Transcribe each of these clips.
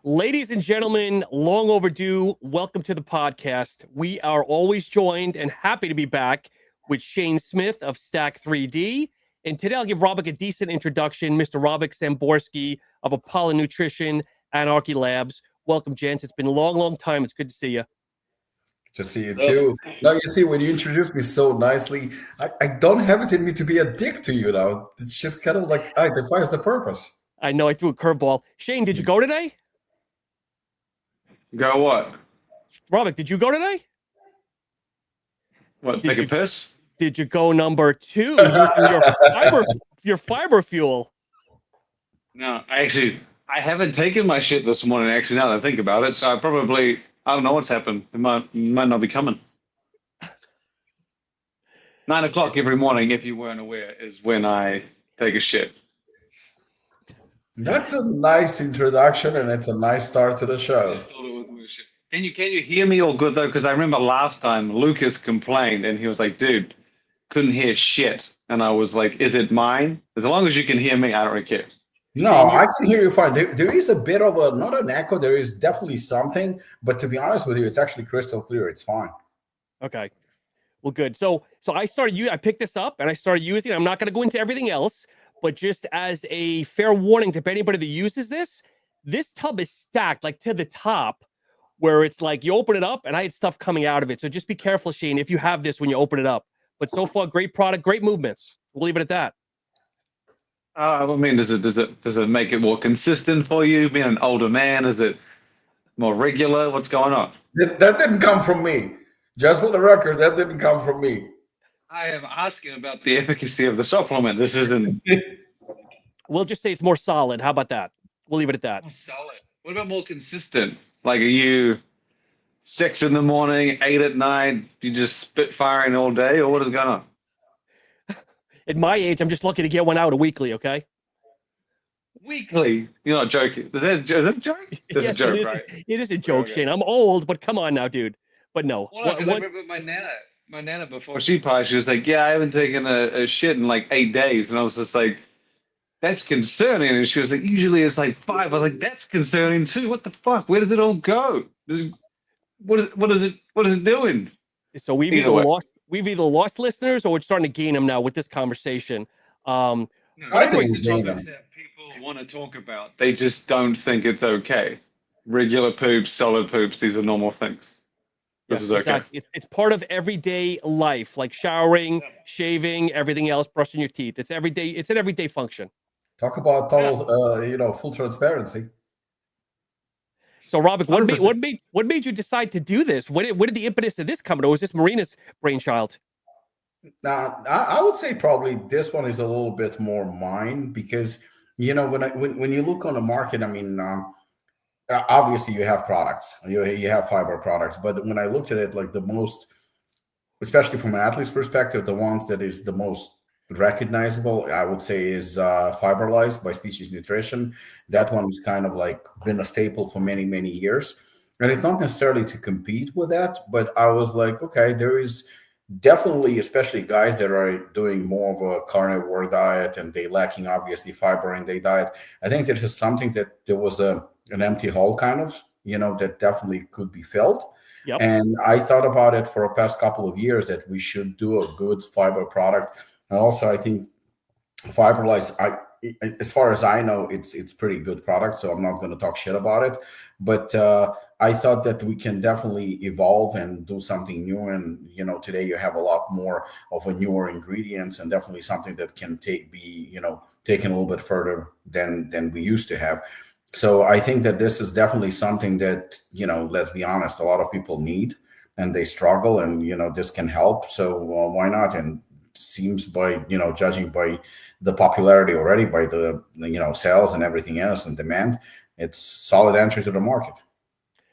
Ladies and gentlemen, long overdue. Welcome to the podcast. We are always joined and happy to be back with Shane Smith of Stack 3D. And today I'll give Robert a decent introduction, Mr. Robert Samborski of Apollon Nutrition, Anarchy Labs. Welcome, gents. It's been a long time. It's good to see you. To see you too. Now, you see, when you introduced me so nicely, I don't have it in me to be a dick to you now. It's just kind of like, it defies the purpose. I know I threw a curveball. Shane, did you go today? Go what? Robert, did you go today? What, take a piss? Did you go number 2 using your fiber fuel? No, I haven't taken my shit this morning, actually, now that I think about it. So I don't know what's happened. It might not be coming. 9 o'clock every morning, if you weren't aware, is when I take a shit. That's a nice introduction, and it's a nice start to the show. I just thought it was weird shit. Can you hear me all good, though? Because I remember last time Lucas complained, and he was like, dude, couldn't hear shit. And I was like, is it mine? As long as you can hear me, I don't really care. No, I can hear you fine. There is a bit of not an echo. There is definitely something. But to be honest with you, it's actually crystal clear. It's fine. Okay. Well, good. So I picked this up and I started using it. I'm not going to go into everything else, but just as a fair warning to anybody that uses this tub is stacked like to the top where it's like you open it up and I had stuff coming out of it. So just be careful, Shane, if you have this when you open it up. But so far, great product, great movements. We'll leave it at that. I mean, does it make it more consistent for you? Being an older man, is it more regular? What's going on? That didn't come from me. Just for the record, that didn't come from me. I am asking about the efficacy of the supplement. This isn't. We'll just say it's more solid. How about that? We'll leave it at that. More solid. What about more consistent? Like, are you 6 in the morning, 8 at night? You just spit firing all day, or what is going on? At my age, I'm just lucky to get one out weekly, okay? Weekly? You're not joking. Is that a joke? That's Yes, a joke, right? It is a joke, Shane. I'm old, but come on now, dude. But no. Well, I remember my nana before she passed, she was like, yeah, I haven't taken a shit in like 8 days. And I was just like, that's concerning. And she was like, usually it's like 5. I was like, that's concerning too. What the fuck? Where does it all go? What is it doing? So we've either lost listeners or we're starting to gain them now with this conversation. I think the topics that people want to talk about, they just don't think it's okay. Regular poops, solid poops, these are normal things. This is okay. Exactly. It's part of everyday life, like showering, shaving, everything else, brushing your teeth. It's everyday. It's an everyday function. Talk about total, full transparency. So, Robert, what made you decide to do this? What did the impetus of this come to? Or was this Marina's brainchild? Now, I would say probably this one is a little bit more mine because when you look on the market, I mean, obviously you have products, you have fiber products, but when I looked at it, like the most, especially from an athlete's perspective, the ones that is the most recognizable, I would say, is Fiberlyzed by Species Nutrition. That one is kind of like been a staple for many years, and it's not necessarily to compete with that, but I was like, okay, there is definitely, especially guys that are doing more of a carnivore diet and they lacking obviously fiber in their diet. I think there is something that there was an empty hole kind of, that definitely could be filled. Yep. And I thought about it for the past couple of years that we should do a good fiber product. And also, I think Fiberlyzed, as far as I know, it's pretty good product. So I'm not going to talk shit about it. But I thought that we can definitely evolve and do something new. And today you have a lot more of a newer ingredients, and definitely something that can be taken a little bit further than we used to have. So I think that this is definitely something that let's be honest, a lot of people need and they struggle, and this can help. So why not? And seems by judging by the popularity already, by the sales and everything else and demand, it's solid entry to the market.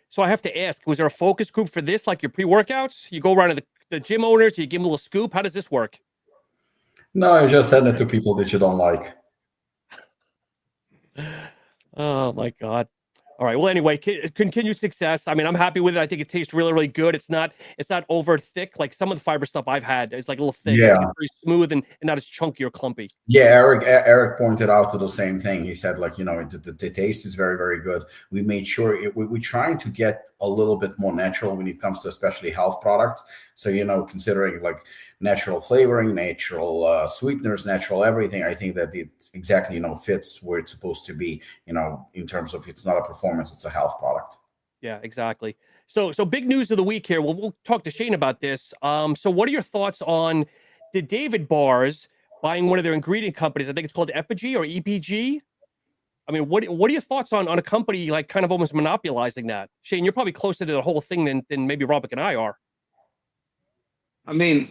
So I have to ask, was there a focus group for this, like your pre-workouts? You go around to the gym owners, you give them a little scoop. How does this work? No, you just send it to people that you don't like. Oh my God. All right. Well, anyway, continued success. I mean, I'm happy with it. I think it tastes really, really good. It's not over thick like some of the fiber stuff I've had. It's like a little thick. Yeah. It's very smooth and not as chunky or clumpy. Yeah, Eric pointed out to the same thing. He said, like, the taste is very, very good. We made sure we're trying to get a little bit more natural when it comes to especially health products. So, considering like natural flavoring, natural sweeteners, natural everything, I think that it exactly, fits where it's supposed to be, in terms of it's not a performance, it's a health product. Yeah, exactly. So big news of the week here. We'll talk to Shane about this. So what are your thoughts on the David bars buying one of their ingredient companies? I think it's called EPG or EPG. I mean, what are your thoughts on a company like kind of almost monopolizing that? Shane, you're probably closer to the whole thing than maybe Robert and I are. I mean,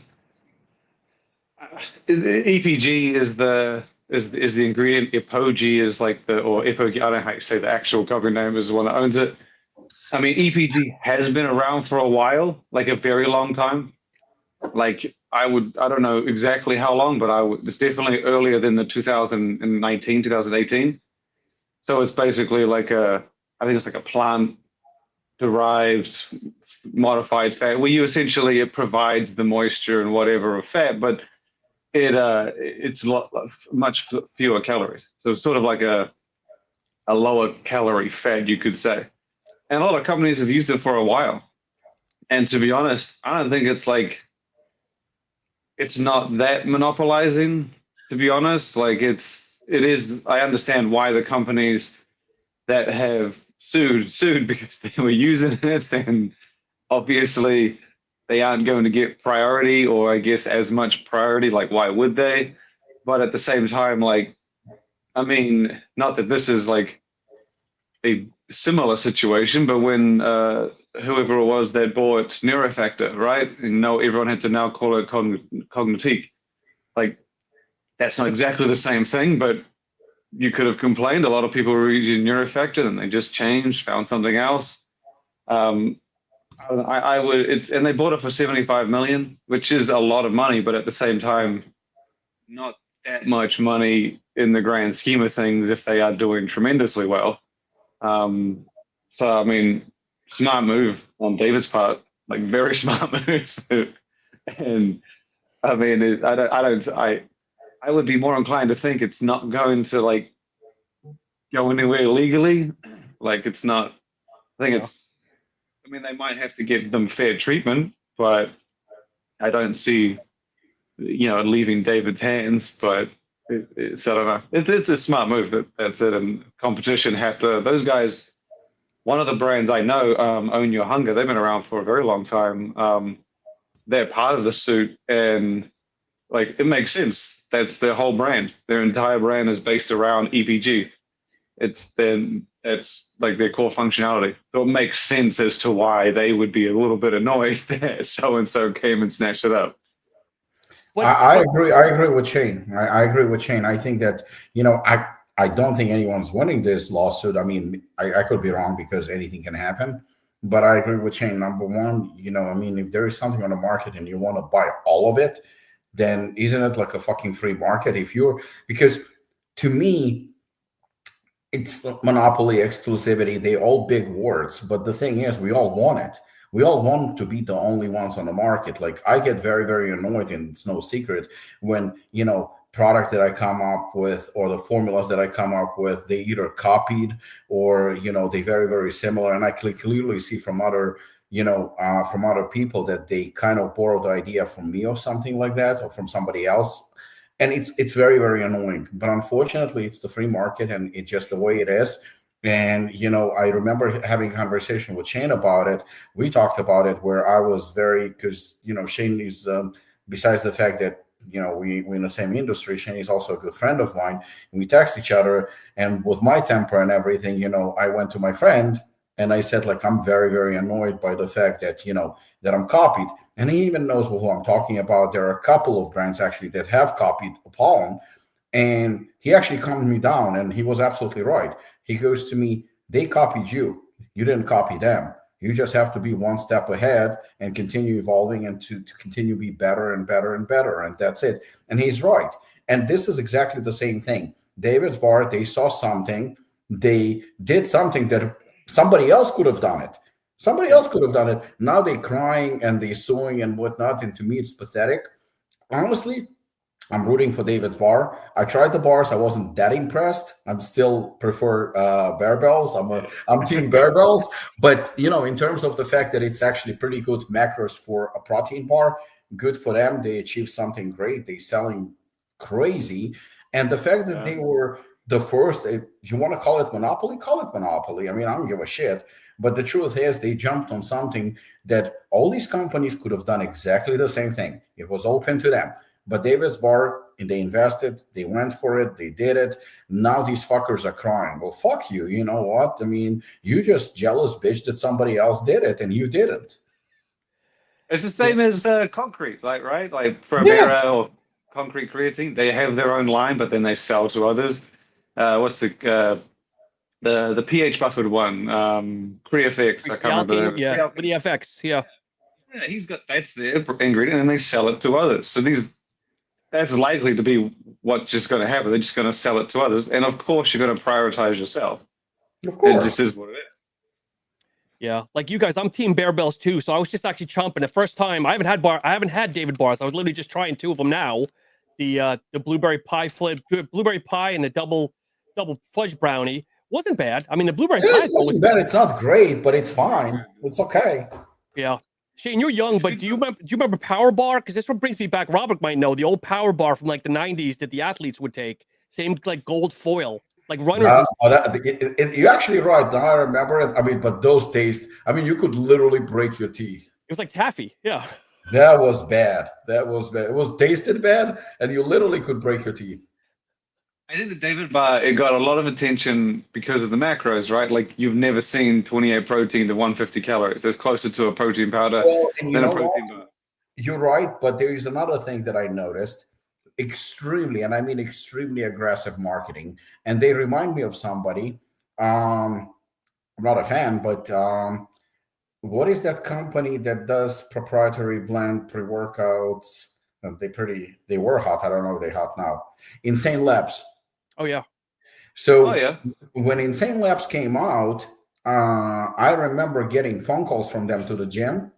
EPG is the ingredient. EPOG is like or EPOG. I don't know how you say the actual company name is the one that owns it. I mean, EPG has been around for a while, like a very long time. Like I don't know exactly how long, but it's definitely earlier than the 2019, 2018. So it's basically like I think it's like a plant-derived modified fat where it provides the moisture and whatever of fat, but it's much fewer calories. So it's sort of like a lower calorie fat, you could say. And a lot of companies have used it for a while. And to be honest, I don't think it's not that monopolizing, to be honest. Like it is, I understand why the companies that have sued because they were using it, and obviously they aren't going to get priority, or I guess as much priority, like why would they? But at the same time, like, I mean, not that this is like a similar situation, but when whoever it was that bought Neurofactor, right? And everyone had to now call it Cognitique. Like, that's not exactly the same thing, but you could have complained. A lot of people were using Neurofactor and they just changed, found something else. I would, and they bought it for 75 million, which is a lot of money, but at the same time, not that much money in the grand scheme of things if they are doing tremendously well. So I mean, smart move on David's part, like very smart move. And I mean, I would be more inclined to think it's not going to like go anywhere legally. Like it's not. I think it's. I mean, they might have to give them fair treatment, but I don't see, it leaving David's hands. But so I don't know. It's a smart move. That's it. And competition have to. Those guys. One of the brands I know, Own Your Hunger. They've been around for a very long time. They're part of the suit, and like it makes sense. That's their whole brand. Their entire brand is based around EPG. It's like their core functionality. So it makes sense as to why they would be a little bit annoyed that so-and-so came and snatched it up. I agree. I agree with Shane. I agree with Shane. I think that, I don't think anyone's winning this lawsuit. I mean, I could be wrong because anything can happen. But I agree with Shane. Number one, if there is something on the market and you want to buy all of it, then isn't it like a fucking free market? Because to me, it's monopoly, exclusivity, they all big words. But the thing is, we all want it. We all want to be the only ones on the market. Like I get very, very annoyed, and it's no secret when, products that I come up with or the formulas that I come up with, they either copied or, they very, very similar. And I can clearly see from other, from other people that they kind of borrowed the idea from me or something like that, or from somebody else. And it's very, very annoying. But unfortunately, it's the free market and it's just the way it is. And, I remember having a conversation with Shane about it. We talked about it where I was because, Shane is, besides the fact that, we're in the same industry, Shane is also a good friend of mine. And we text each other. And with my temper and everything, I went to my friend and I said, like, I'm very, very annoyed by the fact that, that I'm copied. And he even knows who I'm talking about. There are a couple of brands actually that have copied Apollon. And he actually calmed me down, and he was absolutely right. He goes to me, they copied you. You didn't copy them. You just have to be one step ahead and continue evolving and to continue to be better and better and better. And that's it. And he's right. And this is exactly the same thing. David's bar, they saw something. They did something that somebody else could have done it. Somebody else could have done it. Now they're crying and they're suing and whatnot. And to me, it's pathetic. Honestly, I'm rooting for David's bar. I tried the bars. I wasn't that impressed. I'm still prefer Barebells. I'm team Barebells. But, in terms of the fact that it's actually pretty good macros for a protein bar, good for them. They achieved something great. They're selling crazy. And the fact that they were the first, if you want to call it monopoly, call it monopoly. I mean, I don't give a shit. But the truth is they jumped on something that all these companies could have done exactly the same thing. It was open to them. But David's bar, they invested, they went for it, they did it. Now these fuckers are crying. Well, fuck you. You know what? I mean, you just jealous bitch that somebody else did it and you didn't. It's the same as concrete, right? Like for or concrete creatine, they have their own line, but then they sell to others. What's the pH buffered one? CreaFX, I can't remember. With the FX, Yeah, that's their ingredient, and they sell it to others. So that's likely to be what's just going to happen. They're just going to sell it to others, and of course, you're going to prioritize yourself. Of course, it just is what it is. Yeah, like you guys, I'm team Barebells too. So I was just actually chomping the first time. I haven't had David bars. I was literally just trying two of them now. The blueberry pie and the double fudge brownie wasn't bad. I mean, the blueberry pie wasn't bad. It's not great, but it's fine. It's okay. Yeah. Shane, you're young, but do you remember Power Bar? Because this one brings me back. Robert might know the old Power Bar from like the 90s that the athletes would take. Same like gold foil, like runners. You're actually right. Now I remember it. I mean, but those days, I mean, you could literally break your teeth. It was like taffy. Yeah. That was bad. It was tasted bad, and you literally could break your teeth. I think the David bar, it got a lot of attention because of the macros, right? Like you've never seen 28 protein to 150 calories. It's closer to a protein powder than a protein bar. You're right, but there is another thing that I noticed. Extremely, and I mean extremely aggressive marketing. And they remind me of somebody. I'm not a fan, but what is that company that does proprietary blend pre-workouts? They were hot. I don't know if they're hot now. Insane Labs. Oh yeah. So when Insane Labs came out, I remember getting phone calls from them to the gym.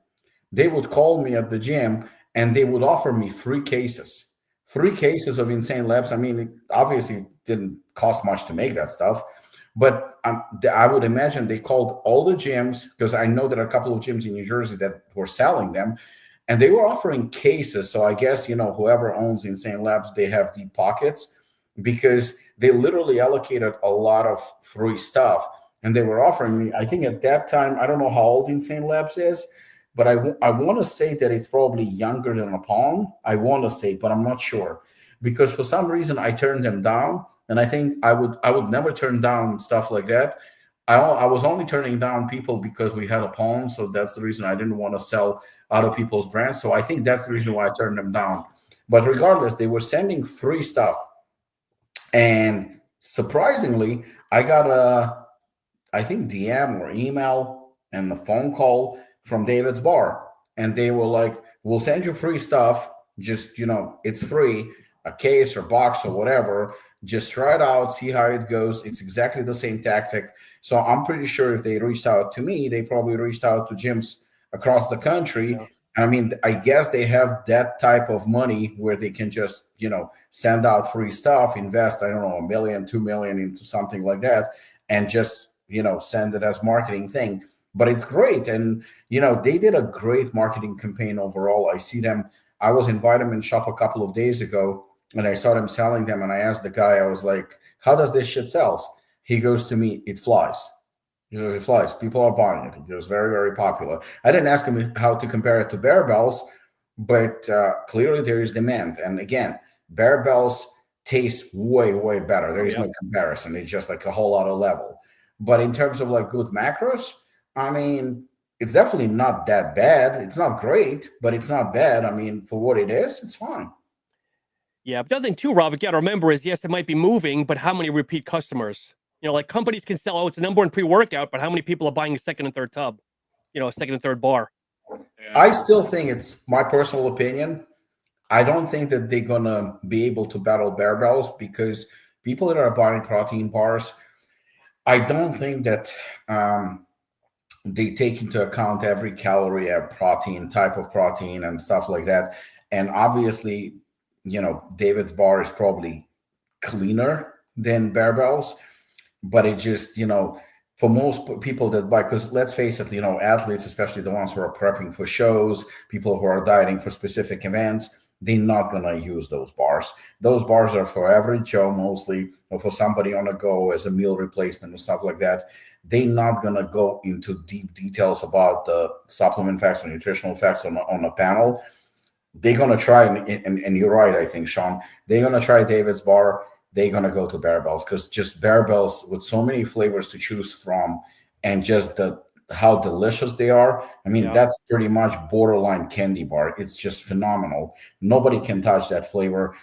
They would call me at the gym and they would offer me free cases of Insane Labs. I mean, it obviously didn't cost much to make that stuff, but I would imagine they called all the gyms, because I know there are a couple of gyms in New Jersey that were selling them, and they were offering cases. So I guess, whoever owns Insane Labs, they have deep pockets, because they literally allocated a lot of free stuff. And they were offering me, I think at that time, I don't know how old Insane Labs is, but I want to say that it's probably younger than Apollon. I want to say, but I'm not sure, because for some reason I turned them down. And I think I would never turn down stuff like that. I was only turning down people because we had Apollon. So that's the reason I didn't want to sell other people's brands. So I think that's the reason why I turned them down. But regardless, they were sending free stuff. And surprisingly, I got I think DM or email and a phone call from David's bar. And they were like, we'll send you free stuff. Just, it's free, a case or box or whatever. Just try it out, see how it goes. It's exactly the same tactic. So I'm pretty sure if they reached out to me, they probably reached out to gyms across the country. Yeah. I mean, I guess they have that type of money where they can just, send out free stuff, invest, I don't know, $1 million, $2 million into something like that, and just, send it as marketing thing. But it's great. And, they did a great marketing campaign overall. I see them. I was in Vitamin Shop a couple of days ago, and I saw them selling them. And I asked the guy, I was like, how does this shit sells? He goes to me, it flies. He says, it flies. People are buying it. It was very, very popular. I didn't ask him how to compare it to Barebells, but clearly there is demand. And again, Barebells taste way, way better. There is no comparison. It's just like a whole other level. But in terms of like good macros, I mean, it's definitely not that bad. It's not great, but it's not bad. I mean, for what it is, it's fine. Yeah, but the other thing too, Robert, you got to remember is, yes, it might be moving, but how many repeat customers? Like companies can sell, it's a number one pre-workout, but how many people are buying a second and third tub? A second and third bar. I still think, it's my personal opinion, I don't think that they're going to be able to battle Barebells, because people that are buying protein bars, I don't think that they take into account every calorie, protein, type of protein, and stuff like that. And obviously, David's bar is probably cleaner than Barebells, but it just, for most people that buy, because let's face it, athletes, especially the ones who are prepping for shows, people who are dieting for specific events, they're not going to use those bars. Those bars are for average Joe mostly, or for somebody on a go as a meal replacement and stuff like that. They're not going to go into deep details about the supplement facts or nutritional facts on a panel. They're going to try, and you're right, I think, Sean, they're going to try David's bar. They're going to go to Barebells, because just Barebells with so many flavors to choose from, and just how delicious they are. I mean, that's pretty much borderline candy bar. It's just phenomenal. Nobody can touch that flavor.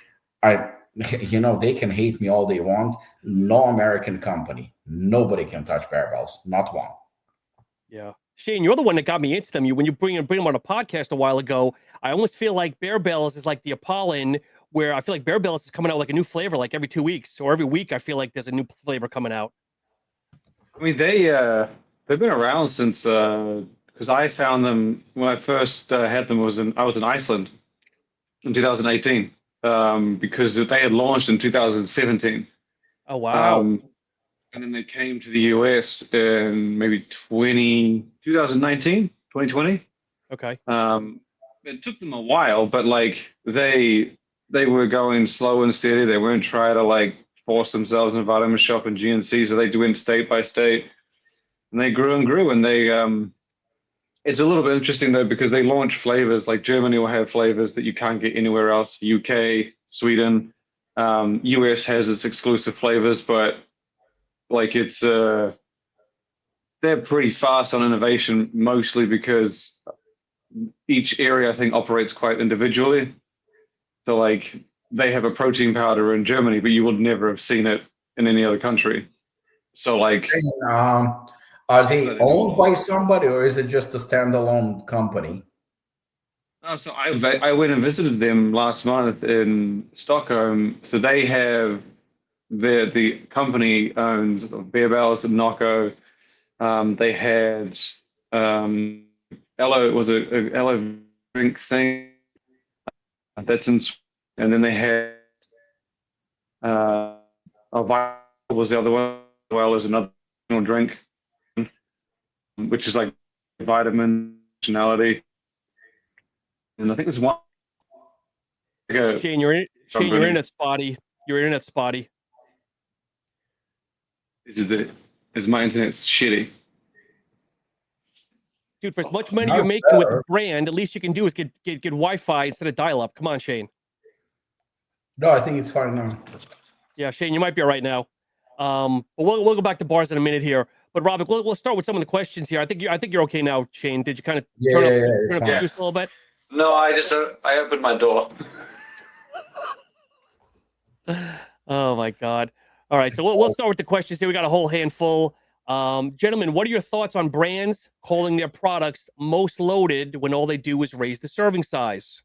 They can hate me all they want. No American company, nobody can touch Barebells, not one. Yeah. Shane, you're the one that got me into them. When you bring them on a podcast a while ago, I almost feel like Barebells is like the Apollon, where I feel like Barebells is coming out like a new flavor like every 2 weeks, or every week I feel like there's a new flavor coming out. I mean, they've been around since because I found them when I first had them. I was in Iceland in 2018 because they had launched in 2017. Oh wow! And then they came to the US in maybe 2019, 2020. Okay. It took them a while, but like they were going slow and steady. They weren't trying to like force themselves in a vitamin shop in GNC, so they went state by state, and they grew and grew. And they it's a little bit interesting though, because they launch flavors. Like Germany will have flavors that you can't get anywhere else. UK, Sweden, US has its exclusive flavors, but like it's they're pretty fast on innovation, mostly because each area I think operates quite individually. So like they have a protein powder in Germany, but you would never have seen it in any other country. So like, are they owned by somebody, or is it just a standalone company? So I went and visited them last month in Stockholm. So they have the company owns Barebells and Nocco. They had Elo, was a Elo drink thing that's in, and then they had Vital was the other one, as well as another drink, which is like vitamin functionality. And I think there's one. Shane, your internet's spotty. Your internet's spotty. Is my internet's shitty? Dude, for as much money you're making with the brand, at least you can do is get Wi-Fi instead of dial-up. Come on, Shane. No, I think it's fine now. Yeah, Shane, you might be all right now. But we'll go back to bars in a minute here. But Robert, we'll start with some of the questions here. I think you're okay now, Shane. Did you kind of turn up the juice a little bit? No, I opened my door. Oh my God! All right, so we'll start with the questions here. We got a whole handful. Gentlemen, what are your thoughts on brands calling their products most loaded when all they do is raise the serving size?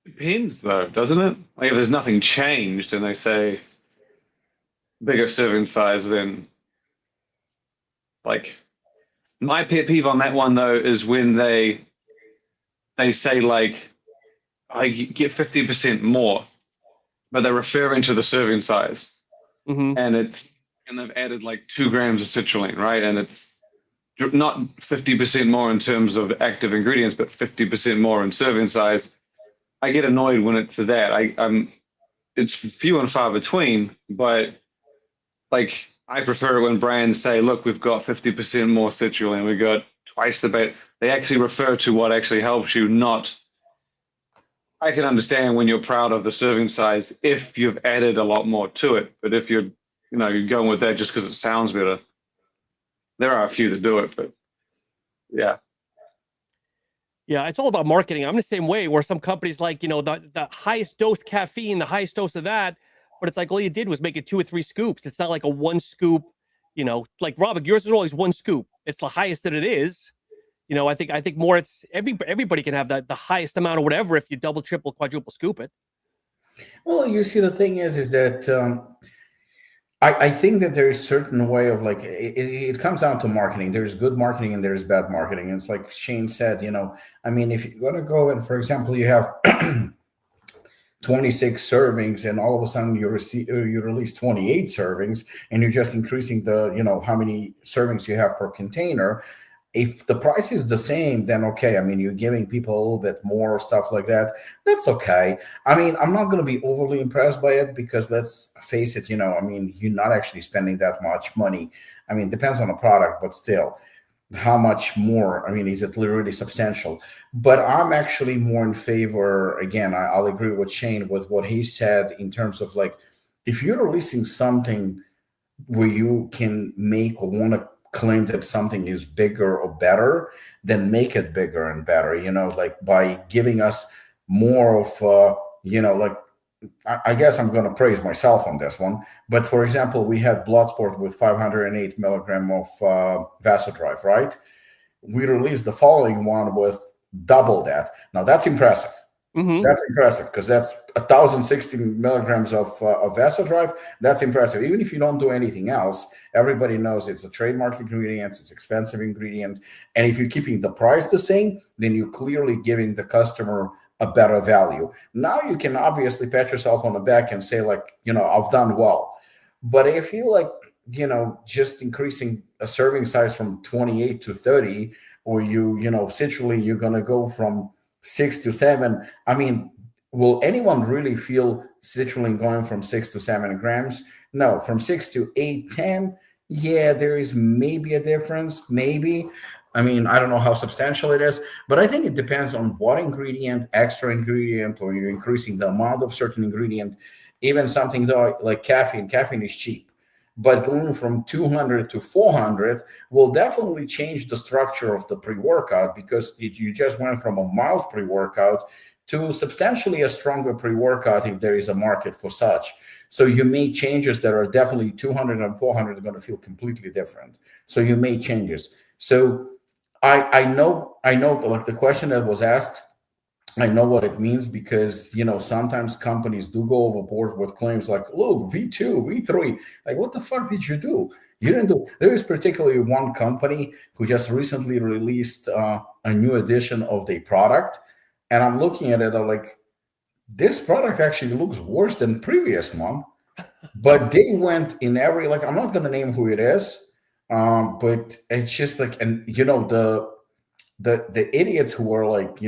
Depends, though, doesn't it? Like if there's nothing changed and they say bigger serving size, then like my pet peeve on that one though is when they say like I get 50% more, but they're referring to the serving size, and they've added like 2 grams of citrulline, right? And it's not 50% more in terms of active ingredients, but 50% more in serving size. I get annoyed when it's that. It's few and far between, but like I prefer it when brands say, "Look, we've got 50% more citrulline. We got twice the bit." They actually refer to what actually helps you, not. I can understand when you're proud of the serving size if you've added a lot more to it, but if you're going with that just because it sounds better, there are a few that do it, but yeah. Yeah, it's all about marketing. I'm the same way, where some companies like, the highest dose caffeine, the highest dose of that, but it's like all you did was make it 2 or 3 scoops. It's not like a 1 scoop, like Robert, yours is always 1 scoop. It's the highest that it is. I think more it's everybody can have the highest amount of whatever if you double, triple, quadruple scoop it. Well, you see, the thing is that I think that there is certain way of like it comes down to marketing. There's good marketing and there's bad marketing. And it's like Shane said, I mean, if you're gonna go and, for example, you have 26 servings and all of a sudden you release 28 servings and you're just increasing the how many servings you have per container. If the price is the same, then okay. I mean, you're giving people a little bit more stuff like that. That's okay. I mean, I'm not going to be overly impressed by it because let's face it, I mean, you're not actually spending that much money. I mean, it depends on the product, but still, how much more? I mean, is it really substantial? But I'm actually more in favor, again, I'll agree with Shane with what he said in terms of like, if you're releasing something where you can make or want to claim that something is bigger or better, then make it bigger and better, like by giving us more of, like, I guess I'm going to praise myself on this one. But for example, we had Bloodsport with 508 milligram of Vasodrive, right? We released the following one with double that. Now that's impressive. Mm-hmm. That's impressive because that's 1,060 milligrams of Vasodrive. That's impressive. Even if you don't do anything else, everybody knows it's a trademark ingredient. It's expensive ingredient. And if you're keeping the price the same, then you're clearly giving the customer a better value. Now you can obviously pat yourself on the back and say like, I've done well. But I feel like, just increasing a serving size from 28 to 30, or essentially you're going to go from 6 to 7. I mean, will anyone really feel citrulline going from 6 to 7 grams? No, from 6 to 8, 10. Yeah, there is maybe a difference, maybe. I mean, I don't know how substantial it is, but I think it depends on what ingredient, extra ingredient, or you're increasing the amount of certain ingredient. Even something though like caffeine is cheap, but going from 200 to 400 will definitely change the structure of the pre-workout because you just went from a mild pre-workout to substantially a stronger pre-workout if there is a market for such. So you made changes that are definitely 200 and 400 are going to feel completely different. So you made changes. So I know like the question that was asked, I know what it means because, sometimes companies do go overboard with claims like, look, V2, V3. Like, what the fuck did you do? You didn't do. There is particularly one company who just recently released a new edition of their product. And I'm looking at it, I'm like, this product actually looks worse than previous one. But they went in every, like, I'm not going to name who it is. But it's just like, and the idiots who are like,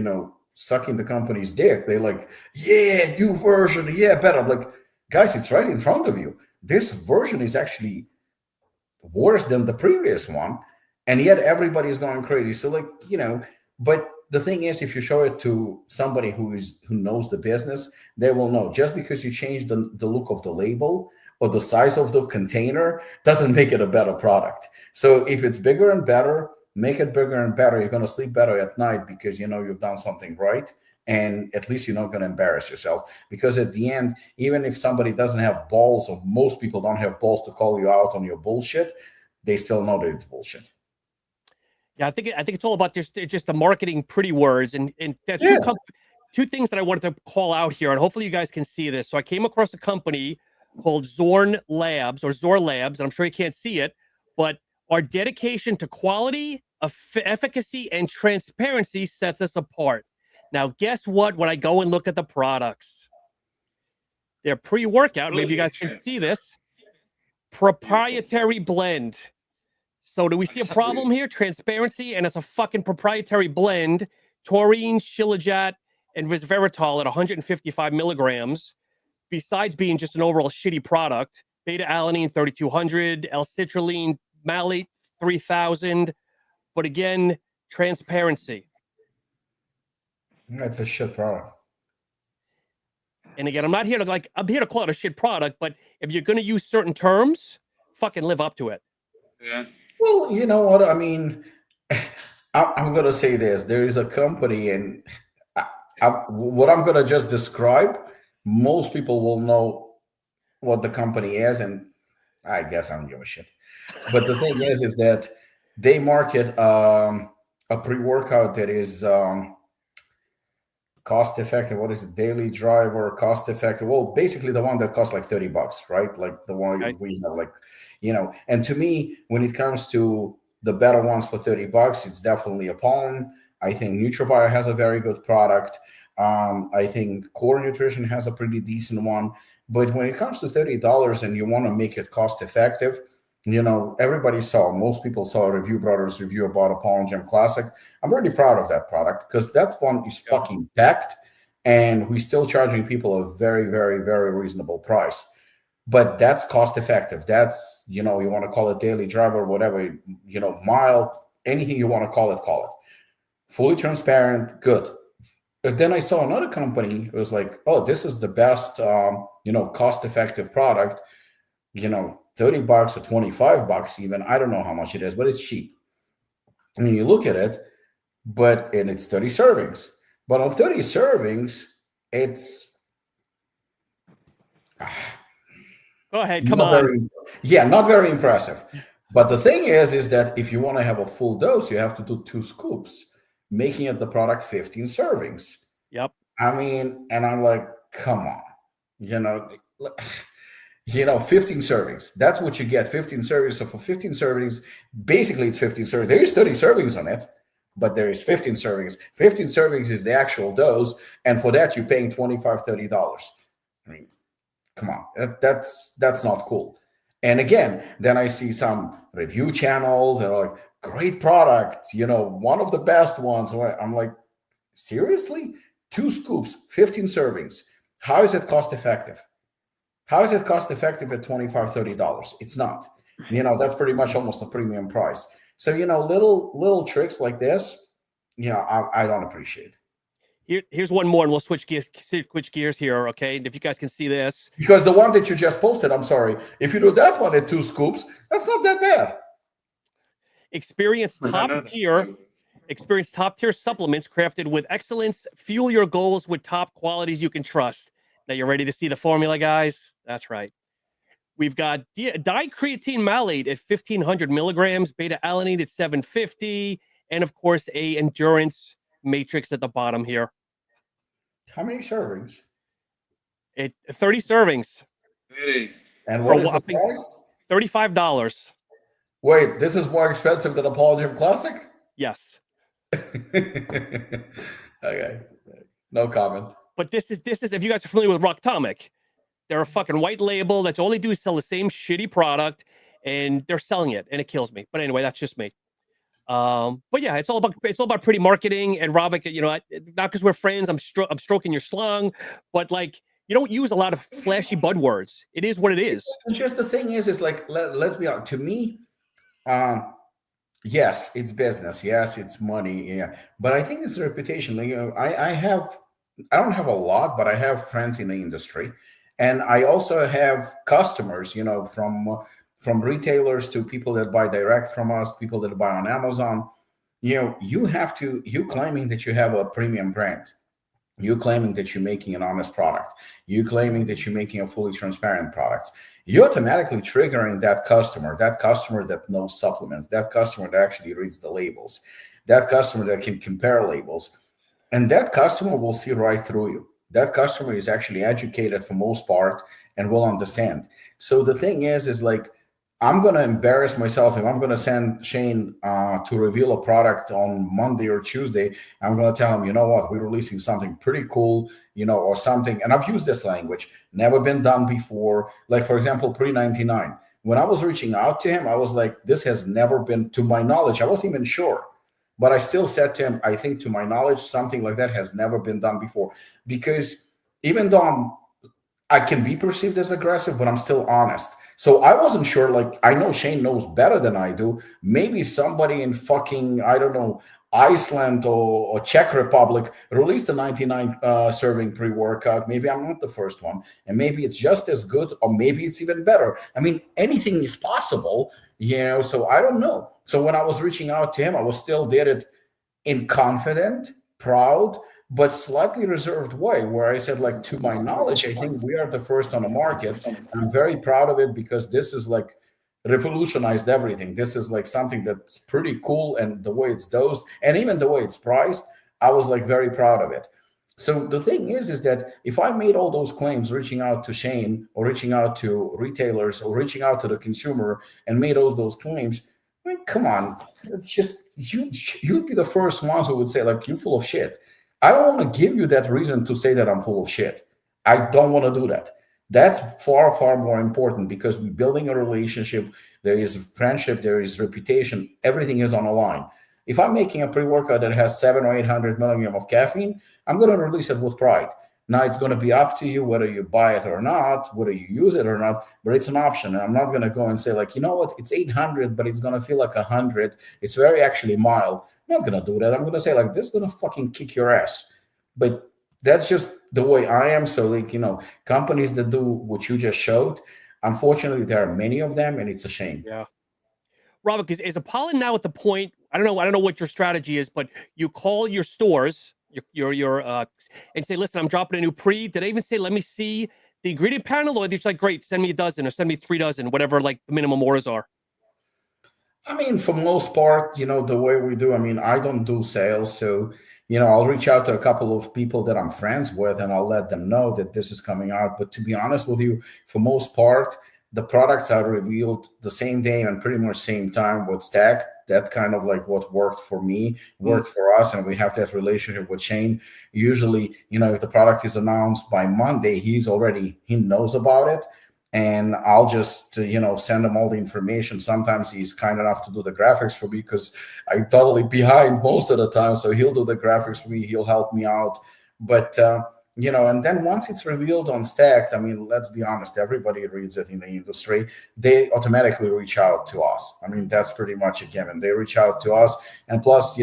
sucking the company's dick, they like, yeah, new version, yeah, better. I'm like, guys, it's right in front of you. This version is actually worse than the previous one, and yet everybody is going crazy. So like, but the thing is, if you show it to somebody who knows the business, they will know. Just because you change the look of the label or the size of the container doesn't make it a better product. So if it's bigger and better, make it bigger and better. You're going to sleep better at night because you've done something right. And at least you're not going to embarrass yourself. Because at the end, even if somebody doesn't have balls, or most people don't have balls to call you out on your bullshit, they still know that it's bullshit. Yeah, I think it's all about just the marketing pretty words. And that's two things that I wanted to call out here. And hopefully you guys can see this. So I came across a company called Zorn Labs, and I'm sure you can't see it, but our dedication to quality, efficacy, and transparency sets us apart. Now, guess what? When I go and look at the products, they're pre-workout. Maybe you guys can see this. Proprietary blend. So do we see a problem here? Transparency, and it's a fucking proprietary blend. Taurine, shilajit, and resveratrol at 155 milligrams. Besides being just an overall shitty product, beta-alanine 3,200, L-citrulline, malate 3,000. But again, transparency. That's a shit product. And again, I'm here to call it a shit product, but if you're going to use certain terms, fucking live up to it. Yeah. Well, you know what? I mean, I'm going to say this. There is a company, and what I'm going to just describe, most people will know what the company is, and I guess I don't give a shit. But the thing is that they market a pre-workout that is cost effective. What is it? Daily driver, cost effective. Well, basically the one that costs like $30, right? Like the one Right. we have, like, and to me, when it comes to the better ones for $30, it's definitely Apollon. I think Nutribay has a very good product. I think Core Nutrition has a pretty decent one. But when it comes to $30 and you want to make it cost effective, most people saw a Review Brothers review about Apollon Gym Classic. I'm really proud of that product because that one is fucking packed, and we're still charging people a very, very, very reasonable price. But that's cost effective. That's, you want to call it daily driver, whatever, mile, anything you want to call it. Fully transparent, good. But then I saw another company. It was like, oh, this is the best, cost-effective product. $30 or $25 even. I don't know how much it is, but it's cheap. And you look at it, and it's 30 servings. But on 30 servings, it's go ahead. Come on. Not very impressive. But the thing is that if you want to have a full dose, you have to do 2 scoops, making it the product 15 servings. Yep. I mean, and I'm like, come on, 15 servings. That's what you get, 15 servings. So for 15 servings, basically it's 15 servings. There is 30 servings on it, but there is 15 servings. 15 servings is the actual dose. And for that, you're paying $25, $30. I mean, come on, that's not cool. And again, then I see some review channels and like, great product, one of the best ones. I'm like, seriously? 2 scoops, 15 servings. How is it cost effective? How is it cost effective at $25, $30? It's not. That's pretty much almost a premium price. So, little tricks like this, I don't appreciate. Here's one more, and we'll switch gears here, okay? And if you guys can see this. Because the one that you just posted, I'm sorry, if you do that one at 2 scoops, that's not that bad. Experience top tier supplements crafted with excellence. Fuel your goals with top qualities you can trust. Now you're ready to see the formula, guys? That's right. We've got dicreatine malate at 1,500 milligrams, beta alanine at 750, and of course a endurance matrix at the bottom here. How many servings? 30 servings. And what is the price? $35. Wait, this is more expensive than Apollon Gym Classic? Yes. Okay. No comment. But this is if you guys are familiar with Rocktomic, they're a fucking white label. That's all they do is sell the same shitty product, and they're selling it, and it kills me. But anyway, that's just me. But yeah, it's all about pretty marketing. And Robert, not because we're friends, I'm stroking your slung, but like, you don't use a lot of flashy buzzwords. It is what it is. It's just the thing is like, let's be honest. To me, yes, it's business. Yes, it's money. Yeah, but I think it's a reputation. I don't have a lot, but I have friends in the industry, and I also have customers. From retailers to people that buy direct from us, people that buy on Amazon. You claiming that you have a premium brand. You claiming that you're making an honest product. You claiming that you're making a fully transparent product. You're automatically triggering that customer that knows supplements, that customer that actually reads the labels, that customer that can compare labels. And that customer will see right through you. That customer is actually educated for most part and will understand. So the thing is like, I'm going to embarrass myself if I'm going to send Shane to reveal a product on Monday or Tuesday. I'm going to tell him, you know what, we're releasing something pretty cool, or something. And I've used this language, never been done before. Like, for example, pre-99. When I was reaching out to him, I was like, this has never been, to my knowledge, I wasn't even sure. But I still said to him, I think to my knowledge, something like that has never been done before. Because even though I can be perceived as aggressive, but I'm still honest. So I wasn't sure, like, I know Shane knows better than I do. Maybe somebody in fucking, I don't know, Iceland or Czech Republic released a 99 serving pre-workout. Maybe I'm not the first one. And maybe it's just as good, or maybe it's even better. I mean, anything is possible, so I don't know. So when I was reaching out to him, I was still did it in confident, proud, but slightly reserved way, where I said, like, to my knowledge, I think we are the first on the market. I'm very proud of it because this is like revolutionized everything. This is like something that's pretty cool, and the way it's dosed and even the way it's priced, I was like very proud of it. So the thing is that if I made all those claims, reaching out to Shane or reaching out to retailers or reaching out to the consumer and made all those claims, I mean, come on, it's just you'd be the first ones who would say like, you're full of shit. I don't want to give you that reason to say that I'm full of shit. I don't want to do that. That's far, far more important because we're building a relationship. There is friendship, there is reputation, everything is on the line. If I'm making a pre-workout that has 700 or 800 milligrams of caffeine, I'm going to release it with pride. Now it's going to be up to you whether you buy it or not, whether you use it or not, but it's an option. And I'm not going to go and say like, you know what, it's 800, but it's going to feel like 100. It's very actually mild. I'm not going to do that. I'm going to say like, this is going to fucking kick your ass. But that's just the way I am. So like, companies that do what you just showed, unfortunately, there are many of them and it's a shame. Yeah. Robert, is Apollon now at the point, I don't know what your strategy is, but you call your stores, and say, listen, I'm dropping a new pre. Did I even say, let me see the ingredient panel? Or they're just like, great, send me a dozen or send me 3 dozen, whatever like the minimum orders are. I mean, for most part, the way we do, I mean, I don't do sales. So, I'll reach out to a couple of people that I'm friends with and I'll let them know that this is coming out. But to be honest with you, for most part, the products are revealed the same day and pretty much same time with Stack. That kind of like what worked for me, worked for us. And we have that relationship with Shane. Usually, if the product is announced by Monday, he knows about it. And I'll just, send him all the information. Sometimes he's kind enough to do the graphics for me because I'm totally behind most of the time. So he'll do the graphics for me. He'll help me out. But, and then once it's revealed on Stacked, I mean, let's be honest, everybody reads it in the industry. They automatically reach out to us. I mean, that's pretty much a given. They reach out to us. And plus,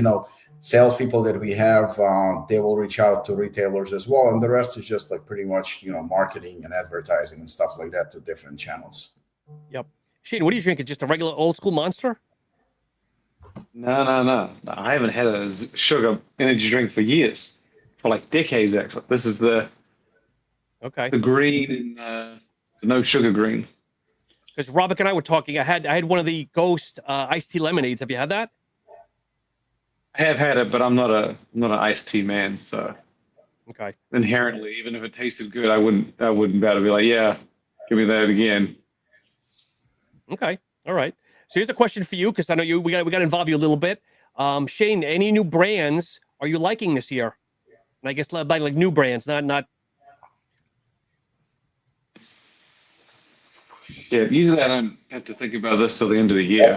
salespeople that we have, they will reach out to retailers as well. And the rest is just like pretty much, marketing and advertising and stuff like that to different channels. Yep. Shane, what are you drinking? Just a regular old school Monster? No. I haven't had a sugar energy drink for years, for like decades actually. This is the green and the no sugar green. Because Robert and I were talking. I had one of the Ghost iced tea lemonades. Have you had that? I have had it, but I'm not an iced tea man. So inherently, even if it tasted good, I wouldn't be able to be like, yeah, give me that again. Okay, all right. So here's a question for you, because I know we got to involve you a little bit. Shane, any new brands are you liking this year? And I guess like new brands, not. Yeah, usually I don't have to think about this till the end of the year.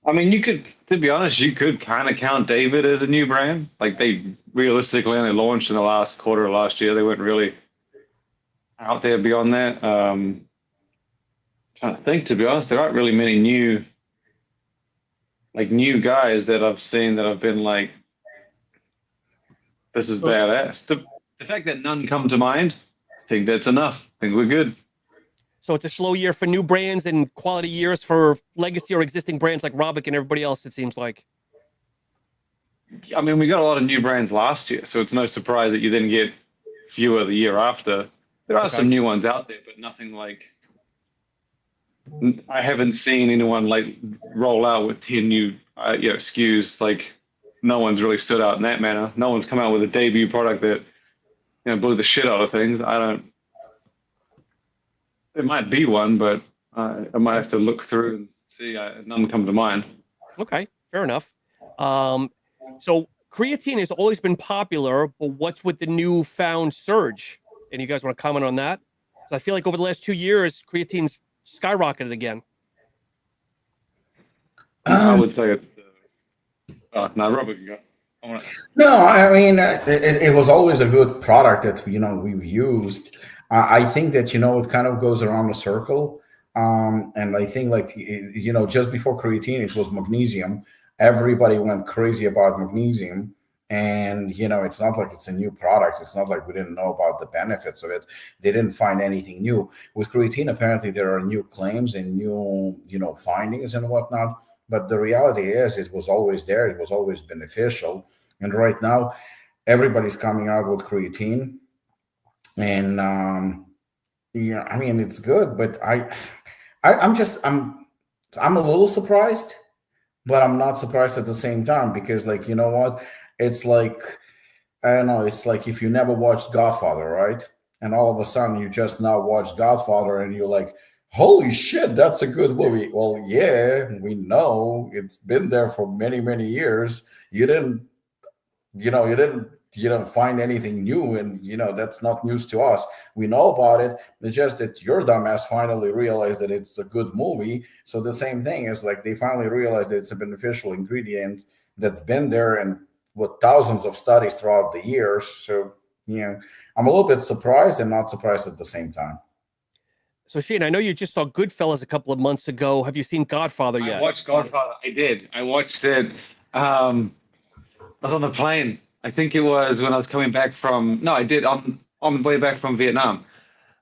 I mean, to be honest, you could kind of count David as a new brand. Like they realistically only launched in the last quarter of last year. They weren't really out there beyond that. Trying to think, to be honest, there aren't really many new guys that I've seen that have been like, this is badass. The fact that none come to mind, I think that's enough. I think we're good. So it's a slow year for new brands and quality years for legacy or existing brands like Robic and everybody else, it seems like. I mean, we got a lot of new brands last year, so it's no surprise that you then get fewer the year after. There are some new ones out there, but nothing like... I haven't seen anyone like roll out with 10 new SKUs. Like, no one's really stood out in that manner. No one's come out with a debut product that blew the shit out of things. It might be one, but I might have to look through and see. None come to mind. Okay, fair enough. So creatine has always been popular, but what's with the newfound surge? And you guys want to comment on that? So I feel like over the last 2 years, creatine's skyrocketed again. I would say it's... no, Robert can go. No, I mean, it was always a good product that, we've used. I think that, it kind of goes around a circle. And I think just before creatine, it was magnesium. Everybody went crazy about magnesium. And, it's not like it's a new product. It's not like we didn't know about the benefits of it. They didn't find anything new. With creatine, apparently there are new claims and new, findings and whatnot. But the reality is it was always there. It was always beneficial. And right now, everybody's coming out with creatine. And, I mean, it's good. But I'm a little surprised but I'm not surprised at the same time because, like, you know what? It's like, I don't know. It's like if you never watched Godfather, right? And all of a sudden you just now watched Godfather and you're like, holy shit, that's a good movie. Well, yeah, we know it's been there for many, many years. You didn't, you don't find anything new, and that's not news to us. We know about it. It's just that your dumbass finally realized that it's a good movie. So the same thing is like they finally realized that it's a beneficial ingredient that's been there and with thousands of studies throughout the years. So I'm a little bit surprised and not surprised at the same time. So Shane, I know you just saw Goodfellas a couple of months ago. Have you seen Godfather yet? I watched Godfather. I did. I watched it. I was on the plane. I think it was when I was coming back from. No, I did on the way back from Vietnam.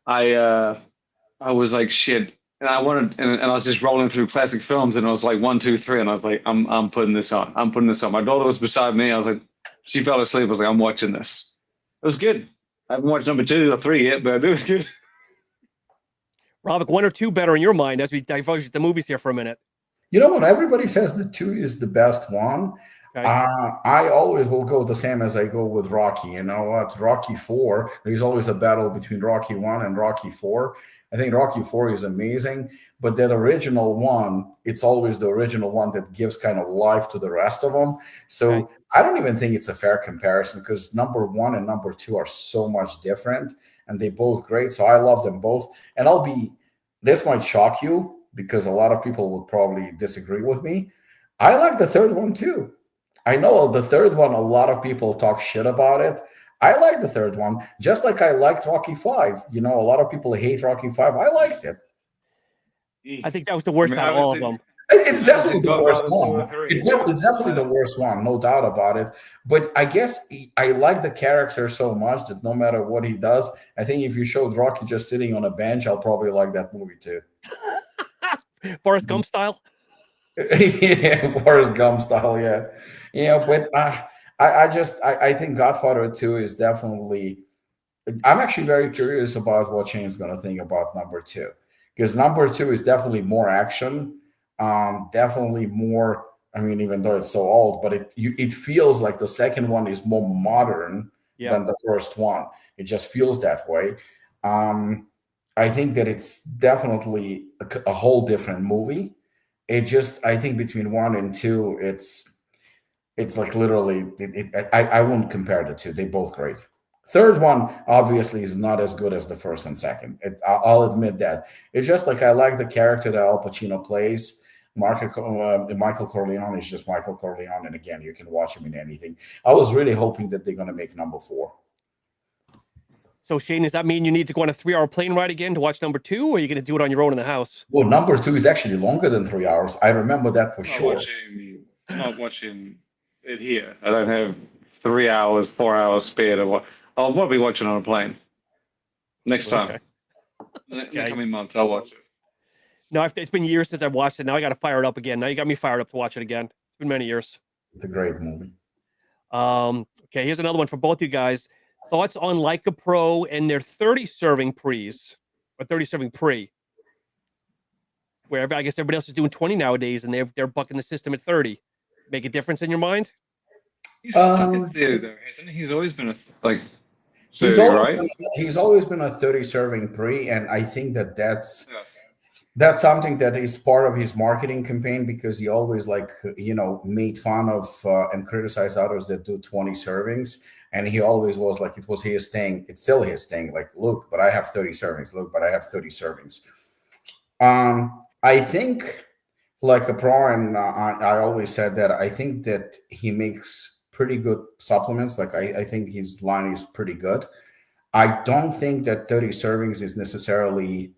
I was like shit, and I wanted, and I was just rolling through classic films, and I was like 1, 2, 3, and I was like, I'm putting this on. I'm putting this on. My daughter was beside me. I was like, she fell asleep. I was like, I'm watching this. It was good. I haven't watched number 2 or 3 yet, but it was good. Robic, 1 or 2 better in your mind as we diverge the movies here for a minute? You know what? Everybody says that 2 is the best one. Okay. I always will go the same as I go with Rocky. You know what? Rocky 4, there's always a battle between Rocky 1 and Rocky 4. I think Rocky 4 is amazing, but that original one, it's always the original one that gives kind of life to the rest of them. So I don't even think it's a fair comparison because number 1 and number 2 are so much different and they both great. So I love them both. And this might shock you because a lot of people would probably disagree with me. I like the third one too. I know the third one, a lot of people talk shit about it. I like the third one, just like I liked Rocky 5. A lot of people hate Rocky 5. I liked it. I think that was the worst out of all of them. It's definitely the worst one. It's definitely the worst one, no doubt about it. But I guess I like the character so much that no matter what he does, I think if you showed Rocky just sitting on a bench, I'll probably like that movie too. Forrest Gump style? Yeah, Forrest Gump style, yeah. But I think Godfather 2 is definitely. I'm actually very curious about what Shane's going to think about number 2, because number 2 is definitely more action, definitely more. I mean, even though it's so old, but it feels like the second one is more modern than the first one. It just feels that way. I think that it's definitely a whole different movie. I think between 1 and 2, it's like literally, I won't compare the two. They're both great. Third one, obviously, is not as good as the first and second. I'll admit that. It's just like I like the character that Al Pacino plays. Michael Corleone is just Michael Corleone. And again, you can watch him in anything. I was really hoping that they're going to make number 4. So, Shane, does that mean you need to go on a 3-hour plane ride again to watch number 2, or are you going to do it on your own in the house? Well, number 2 is actually longer than 3 hours. I remember that for sure. I'm not watching it here. I don't have 3 hours, 4 hours spare to watch. I'll probably watch it on a plane next time. In the coming months, I'll watch it. No, it's been years since I've watched it. Now I got to fire it up again. Now you got me fired up to watch it again. It's been many years. It's a great movie. Okay, here's another one for both you guys. Thoughts on Leica Pro and their 30-serving pre's, or 30-serving pre, where I guess everybody else is doing 20 nowadays, and they're bucking the system at 30. Make a difference in your mind? He's stuck at there, though, hasn't he? He's always been He's always been a 30-serving pre, and I think that's something that is part of his marketing campaign because he always made fun of and criticized others that do 20 servings. And he always was like, it was his thing. It's still his thing. Like, look, but I have 30 servings. Look, but I have 30 servings. I think like a pro, and I always said that I think that he makes pretty good supplements. Like I think his line is pretty good. I don't think that 30 servings is necessarily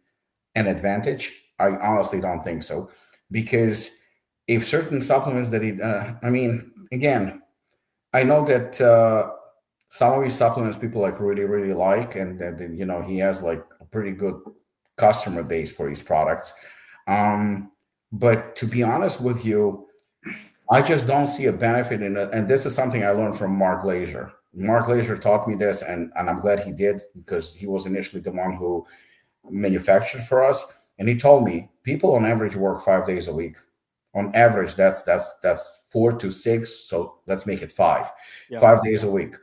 an advantage. I honestly don't think so. Because if certain supplements that again, I know that some of his supplements people really, really like, and that he has like a pretty good customer base for his products. But to be honest with you, I just don't see a benefit in it. And this is something I learned from Mark Glazer. Mark Glazer taught me this, and I'm glad he did because he was initially the one who manufactured for us. And he told me people on average work 5 days a week On average, that's 4 to 6. So let's make it 5. Yeah. 5 days a week.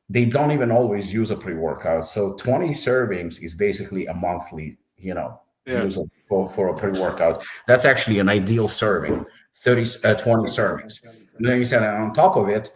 They don't even always use a pre-workout. So 20 servings is basically a monthly, use for a pre-workout. That's actually an ideal serving, 20 servings. And then you said on top of it,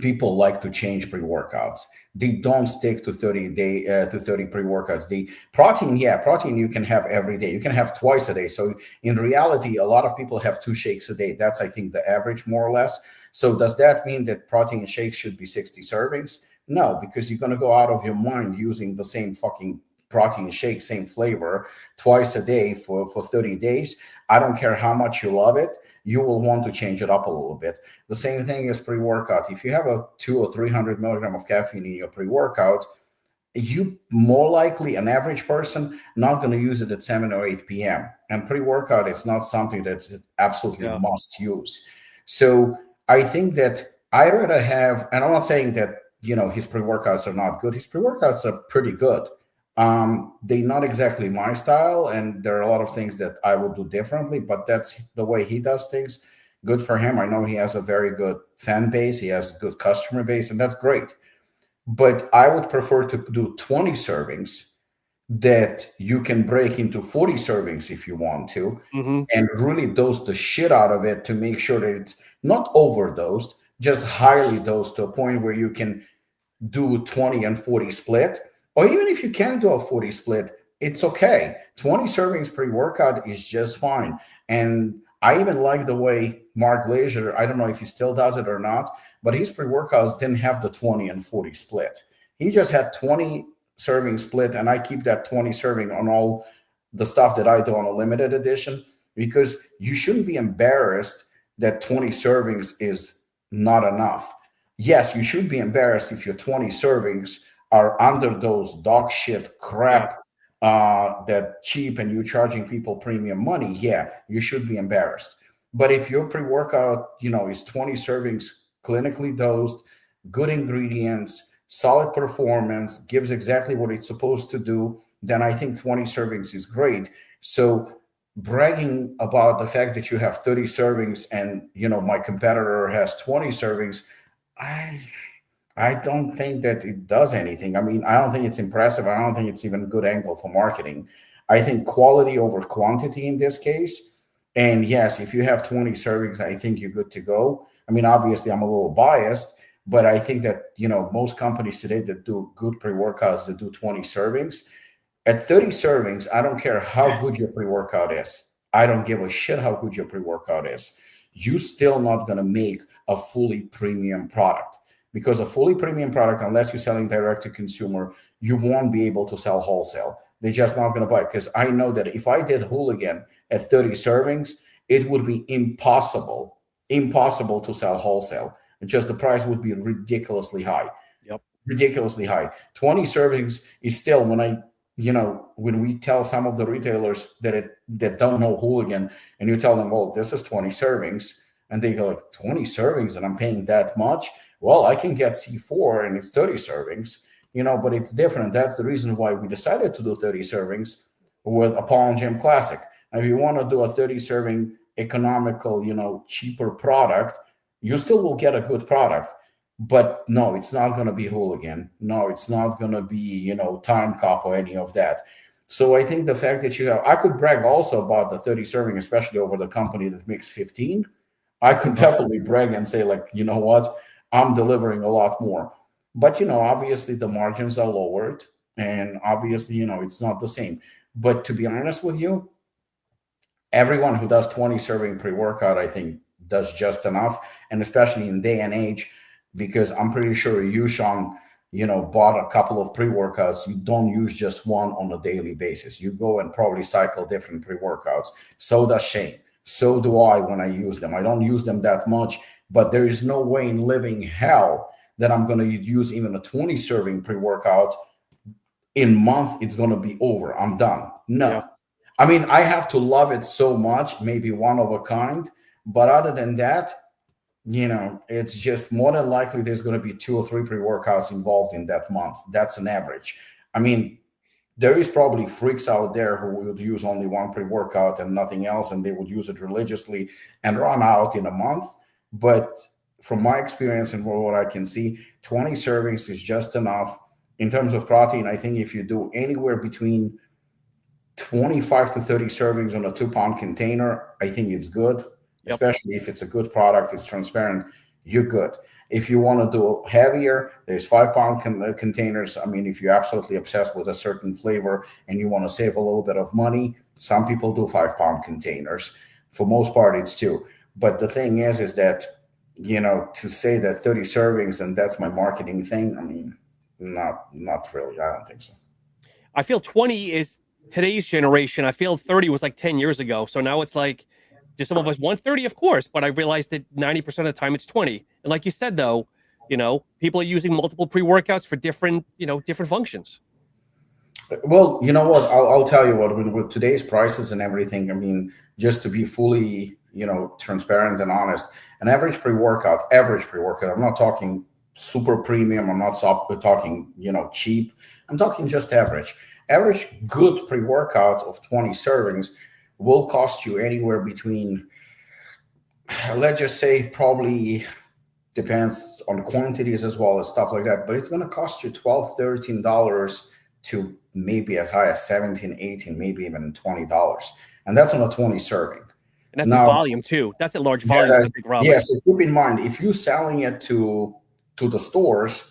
people like to change pre-workouts. They don't stick to 30 pre-workouts. The protein you can have every day. You can have twice a day. So in reality, a lot of people have 2 shakes a day. That's, I think, the average, more or less. So does that mean that protein shakes should be 60 servings? No, because you're going to go out of your mind using the same fucking protein shake, same flavor, twice a day for 30 days. I don't care how much you love it. You will want to change it up a little bit. The same thing is pre-workout. If you have a 200 or 300 milligram of caffeine in your pre-workout, you more likely, an average person, not going to use it at 7 or 8 p.m. And pre-workout is not something that's absolutely must use. So I think that I rather have, and I'm not saying that, his pre-workouts are not good. His pre-workouts are pretty good. They're not exactly my style, and there are a lot of things that I would do differently, but that's the way he does things. Good for him. I know he has a very good fan base. He has a good customer base, and that's great. But I would prefer to do 20 servings that you can break into 40 servings if you want to, and really dose the shit out of it to make sure that it's not overdosed, just highly dosed to a point where you can do 20 and 40 split. Or even if you can do a 40 split, it's okay. 20 servings pre-workout is just fine. And I even like the way Mark Glazer, I don't know if he still does it or not, but his pre-workouts didn't have the 20 and 40 split. He just had 20 serving split, and I keep that 20 serving on all the stuff that I do on a limited edition, because you shouldn't be embarrassed that 20 servings is not enough. Yes, you should be embarrassed if your 20 servings are under those dog shit crap that cheap and you're charging people premium money. Yeah, you should be embarrassed. But if your pre-workout, is 20 servings clinically dosed, good ingredients, solid performance, gives exactly what it's supposed to do, then I think 20 servings is great. So bragging about the fact that you have 30 servings and, my competitor has 20 servings, I don't think that it does anything. I mean, I don't think it's impressive. I don't think it's even a good angle for marketing. I think quality over quantity in this case. And yes, if you have 20 servings, I think you're good to go. I mean, obviously, I'm a little biased, but I think that, most companies today that do good pre-workouts, that do 20 servings, at 30 servings, I don't care how good your pre-workout is. I don't give a shit how good your pre-workout is. You're still not going to make a fully premium product. Because a fully premium product, unless you're selling direct to consumer, you won't be able to sell wholesale. They're just not going to buy it. Because I know that if I did Hooligan at 30 servings, it would be impossible to sell wholesale. Just the price would be ridiculously high. Yep. Ridiculously high. 20 servings is still, when we tell some of the retailers that don't know Hooligan, and you tell them, well, this is 20 servings, and they go like, 20 servings and I'm paying that much? Well, I can get C4 and it's 30 servings, but it's different. That's the reason why we decided to do 30 servings with Apollon Gym Classic. And if you want to do a 30 serving economical, cheaper product, you still will get a good product. But no, it's not going to be Hooligan. No, it's not going to be, Timecop or any of that. So I think the fact that I could brag also about the 30 serving, especially over the company that makes 15. I could definitely brag and say, like, you know what? I'm delivering a lot more. But, obviously the margins are lowered, and obviously, it's not the same. But to be honest with you, everyone who does 20 serving pre-workout, I think, does just enough. And especially in day and age, because I'm pretty sure you, Sean, bought a couple of pre-workouts. You don't use just one on a daily basis. You go and probably cycle different pre-workouts. So does Shane. So do I when I use them. I don't use them that much. But there is no way in living hell that I'm going to use even a 20 serving pre-workout in month. It's going to be over. I'm done. No. Yeah. I mean, I have to love it so much, maybe one of a kind. But other than that, it's just more than likely there's going to be 2 or 3 pre-workouts involved in that month. That's an average. I mean, there is probably freaks out there who would use only one pre-workout and nothing else, and they would use it religiously and run out in a month. But from my experience and what I can see, 20 servings is just enough. In terms of protein, I think if you do anywhere between 25 to 30 servings on a 2-pound container, I think it's good. Yep. Especially if it's a good product, it's transparent, you're good. If you want to do heavier, there's 5-pound containers. I mean, if you're absolutely obsessed with a certain flavor and you want to save a little bit of money, some people do 5-pound containers. For most part, it's 2. But the thing is that, to say that 30 servings and that's my marketing thing, I mean, not really. I don't think so. I feel 20 is today's generation. I feel 30 was like 10 years ago. So now it's like, do some of us want 30? Of course. But I realized that 90% of the time it's 20. And like you said, though, people are using multiple pre-workouts for different functions. Well, you know what? I'll tell you what, with today's prices and everything, I mean, just to be fully, transparent and honest, an average pre-workout, I'm not talking super premium. I'm not talking, cheap. I'm talking just average good pre-workout of 20 servings will cost you anywhere between, let's just say, probably depends on quantities as well as stuff like that, but it's going to cost you $12, $13 to maybe as high as $17, $18, maybe even $20. And that's on a 20 serving. And that's a volume too. That's a large volume. Yes, so keep in mind, if you're selling it to the stores,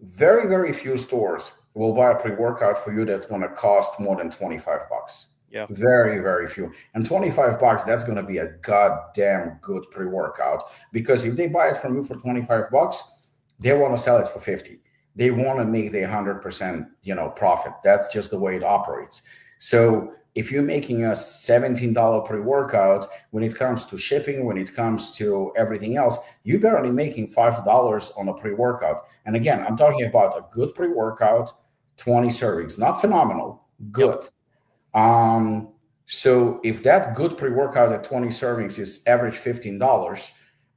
very, very few stores will buy a pre-workout for you that's going to cost more than $25. Yeah. Very, very few. And $25, that's going to be a goddamn good pre-workout, because if they buy it from you for $25, they want to sell it for $50. They want to make the 100%, profit. That's just the way it operates. So if you're making a $17 pre-workout, when it comes to shipping, when it comes to everything else, you're barely making $5 on a pre-workout. And again, I'm talking about a good pre-workout, 20 servings, not phenomenal, good. Yep. So if that good pre-workout at 20 servings is average $15,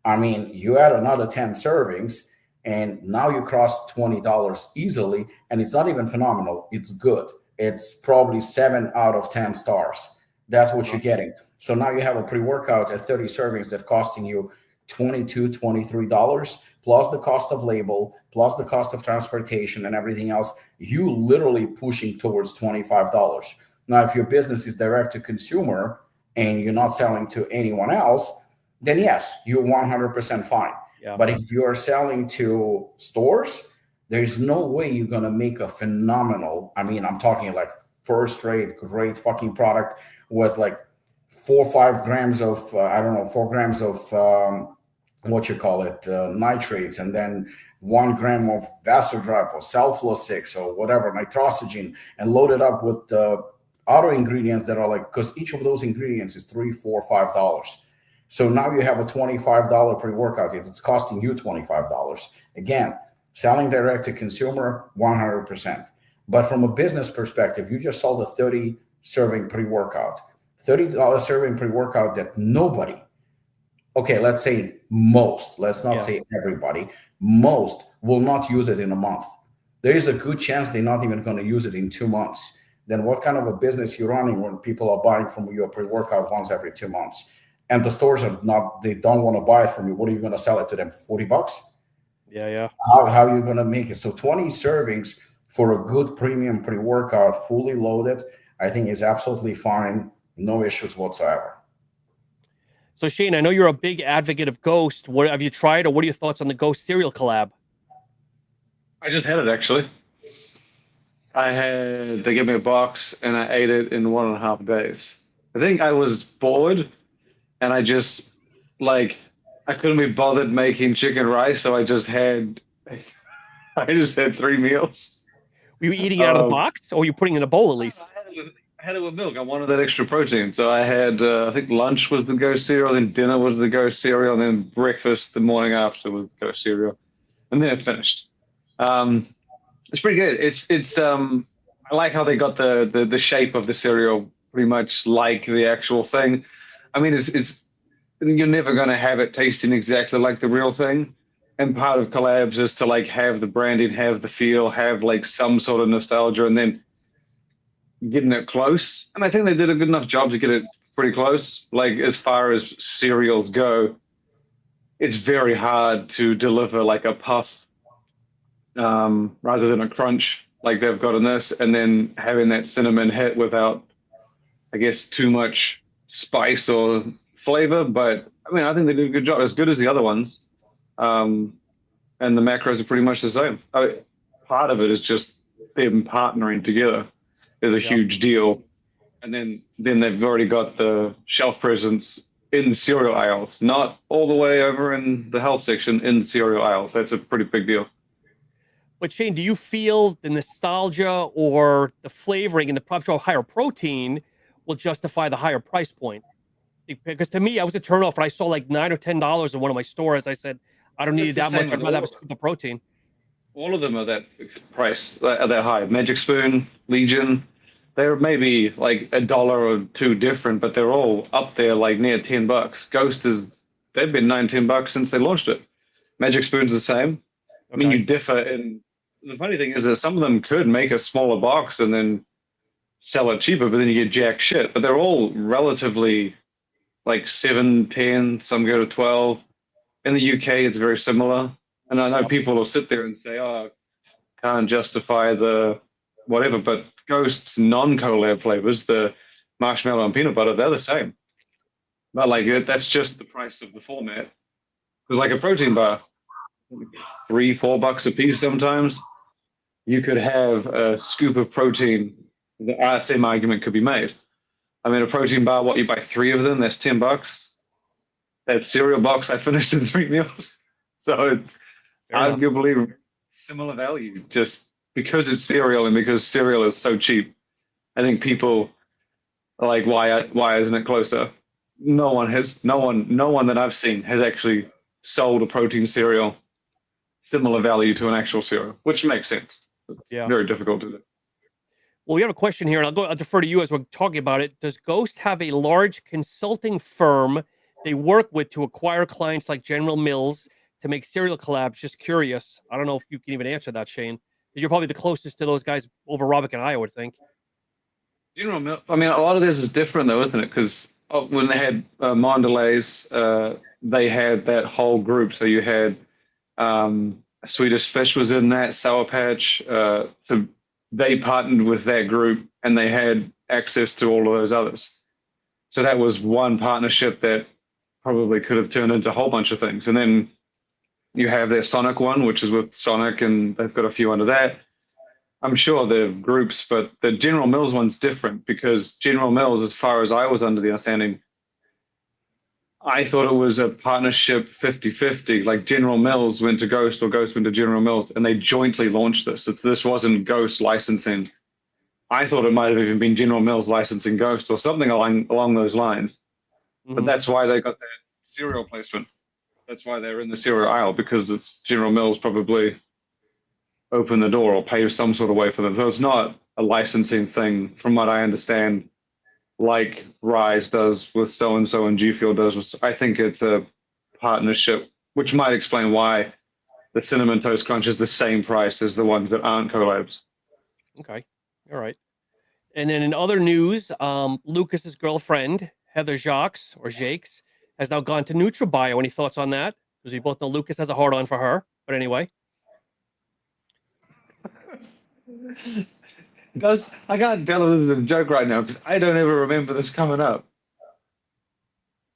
I mean, you add another 10 servings and now you cross $20 easily, and it's not even phenomenal. It's good. It's probably 7 out of 10 stars. That's what you're getting. So now you have a pre-workout at 30 servings that's costing you $22, $23, plus the cost of label, plus the cost of transportation and everything else. You literally pushing towards $25. Now, if your business is direct to consumer and you're not selling to anyone else, then yes, you're 100% fine. Yeah. But if you're selling to stores, there's no way you're going to make a phenomenal, I mean, I'm talking like first rate, great fucking product with like 4 or 5 grams of, 4 grams of, nitrates, and then 1 gram of Vasodrive or Sulflo-6 or whatever, nitrosogen, and load it up with other ingredients that are like, because each of those ingredients is $3, $4, $5. So now you have a $25 pre-workout. It's costing you $25. Again, selling direct to consumer, 100%. But from a business perspective, you just sold a 30 serving pre-workout. $30 serving pre-workout that nobody, okay, let's say most, let's not say everybody, most will not use it in a month. There is a good chance they're not even going to use it in 2 months. Then what kind of a business you're running when people are buying from you a pre-workout once every 2 months? And the stores are not, they don't want to buy it from you. What are you going to sell it to them for $40? Yeah. How are you going to make it? So 20 servings for a good premium pre-workout, fully loaded, I think is absolutely fine. No issues whatsoever. So Shane, I know you're a big advocate of Ghost. What have you tried, or what are your thoughts on the Ghost cereal collab? I just had it, actually. They gave me a box and I ate it in 1.5 days. I think I was bored and I just I couldn't be bothered making chicken rice, so I just had 3 meals. Were you eating it out of the box, or were you putting it in a bowl at least? I had it with milk. I wanted that extra protein. So I had, I think lunch was the Ghost cereal, then dinner was the Ghost cereal, and then breakfast the morning after was Ghost cereal. And then it finished. It's pretty good. It's I like how they got the shape of the cereal pretty much like the actual thing. I mean, it's you're never going to have it tasting exactly like the real thing. And part of collabs is to have the branding, have the feel, have some sort of nostalgia. And then getting it close, and I think they did a good enough job to get it pretty close. Like as far as cereals go, it's very hard to deliver like a puff rather than a crunch like they've got in this, and then having that cinnamon hit without, I guess, too much spice or flavor. But I mean, I think they did a good job, as good as the other ones. And the macros are pretty much the same. Part of it is just them partnering together is a huge deal. And then they've already got the shelf presence in the cereal aisles, not all the way over in the health section, in the cereal aisles. That's a pretty big deal. But Shane, do you feel the nostalgia or the flavoring and the proper higher protein will justify the higher price point? Because to me, I was a turnoff when I saw like $9 or $10 in one of my stores. I said, I don't need that much. I'd rather have a scoop of protein. All of them are that price, are that high. Magic Spoon, Legion, they're maybe like $1 or $2 different, but they're all up there like near $10. Ghost they've been $9-10 since they launched it. Magic Spoon's the same. Okay. I mean, you differ in. The funny thing is that some of them could make a smaller box and then sell it cheaper, but then you get jack shit. But they're all relatively like 7, 10, some go to 12. In the UK, it's very similar. And I know people will sit there and say, oh, can't justify the whatever, but Ghost's non-collab flavors, the marshmallow and peanut butter, they're the same. But like that's just the price of the format. Because like a protein bar, $3-4 a piece sometimes. You could have a scoop of protein. The same argument could be made. I mean, a protein bar, what, you buy 3 of them, that's $10. That cereal box I finished in 3 meals. So it's arguably similar value, just because it's cereal and because cereal is so cheap. I think people are like, why isn't it closer? No one that I've seen has actually sold a protein cereal similar value to an actual cereal, which makes sense. It's very difficult to do. Well, we have a question here, and I'll defer to you as we're talking about it. Does Ghost have a large consulting firm they work with to acquire clients like General Mills to make cereal collabs? Just curious. I don't know if you can even answer that, Shane. You're probably the closest to those guys over Robic and I would think. General Mills, I mean, a lot of this is different though, isn't it? Because when they had Mondelez, they had that whole group. So you had Swedish Fish was in that, Sour Patch. So they partnered with that group and they had access to all of those others. So that was one partnership that probably could have turned into a whole bunch of things. And then you have their Sonic one, which is with Sonic, and they've got a few under that. I'm sure they're groups, but the General Mills one's different because General Mills, as far as I was under the understanding, I thought it was a partnership 50-50, like General Mills went to Ghost or Ghost went to General Mills, and they jointly launched this. This wasn't Ghost licensing. I thought it might have even been General Mills licensing Ghost or something along those lines. Mm-hmm. But that's why they got that cereal placement. That's why they're in the cereal aisle, because it's General Mills probably open the door or pay some sort of way for them. So it's not a licensing thing, from what I understand, like Rise does with so-and-so and G Fuel does with, I think it's a partnership, which might explain why the Cinnamon Toast Crunch is the same price as the ones that aren't collabs. Okay. All right. And then in other news, Lucas's girlfriend, Heather Jacques, has now gone to Nutribay. Any thoughts on that? Because we both know Lucas has a hard-on for her. But anyway. I can't tell if this is a joke right now because I don't ever remember this coming up.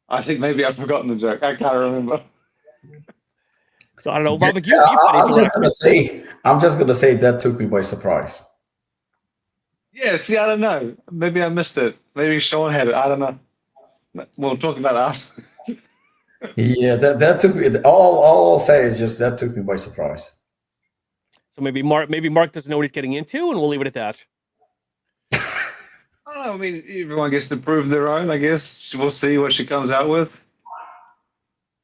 I think maybe I've forgotten the joke. I can't remember. So I don't know, Robert. I'm just gonna say that took me by surprise. Yeah, see, I don't know. Maybe I missed it. Maybe Sean had it. I don't know. We'll talk about it after. Yeah, that took me. All I'll say is just that took me by surprise. So maybe Mark doesn't know what he's getting into, and we'll leave it at that. I don't know. I mean, everyone gets to prove their own. I guess we'll see what she comes out with.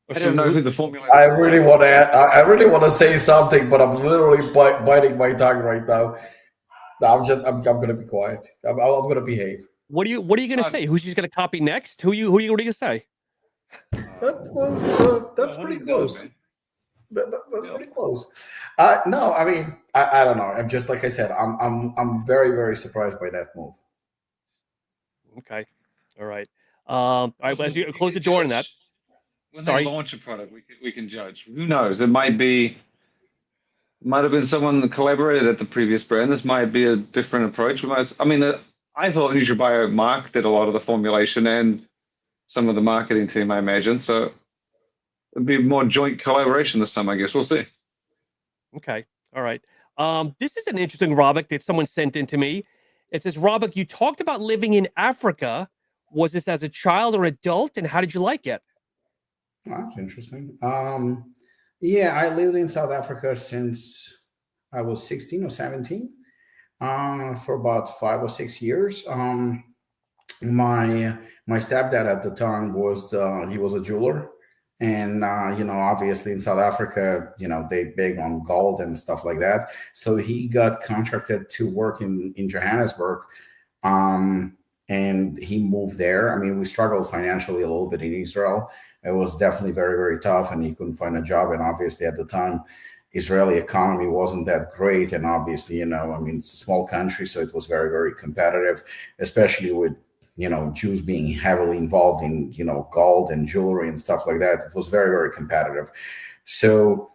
I don't know who the formula. I really want to say something, but I'm literally biting my tongue right now. I'm going to be quiet. I'm going to behave. What are you going to say? Who she's going to copy next? What are you going to say? That's pretty close. That's pretty close. No, I mean, I don't know. I'm just like I said. I'm very, very surprised by that move. Okay. All right. All right. As you close the door on that. When Sorry. they launch a product, we can judge. Who knows? It might have been someone that collaborated at the previous brand. This might be a different approach. I thought Nutribay Mark did a lot of the formulation and some of the marketing team, I imagine. So it'd be more joint collaboration this time, I guess. We'll see. Okay. All right. This is an interesting Robert that someone sent in to me. It says, Robert, you talked about living in Africa. Was this as a child or adult, and how did you like it? Oh, that's interesting. Yeah, I lived in South Africa since I was 16 or 17, for about 5 or 6 years. My stepdad at the time was he was a jeweler, and obviously in South Africa, they big on gold and stuff like that. So he got contracted to work in Johannesburg, and he moved there. I mean, we struggled financially a little bit in Israel. It was definitely very, very tough, and he couldn't find a job. And obviously, at the time, Israeli economy wasn't that great. And obviously, it's a small country, so it was very, very competitive, especially with Jews being heavily involved in gold and jewelry and stuff like that. It was very, very competitive. So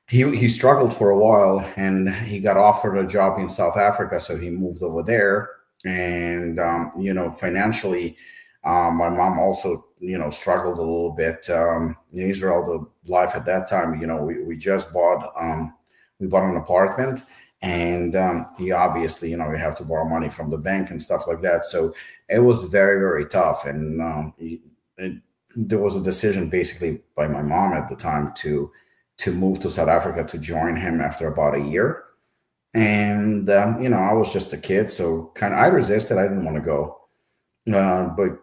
he struggled for a while, and he got offered a job in South Africa, so he moved over there. And financially, my mom also struggled a little bit in Israel. The life at that time, we just bought an apartment, and he obviously you have to borrow money from the bank and stuff like that. So it was very, very tough, and there was a decision basically by my mom at the time to move to South Africa to join him after about a year. And I was just a kid, so I resisted. I didn't want to go, but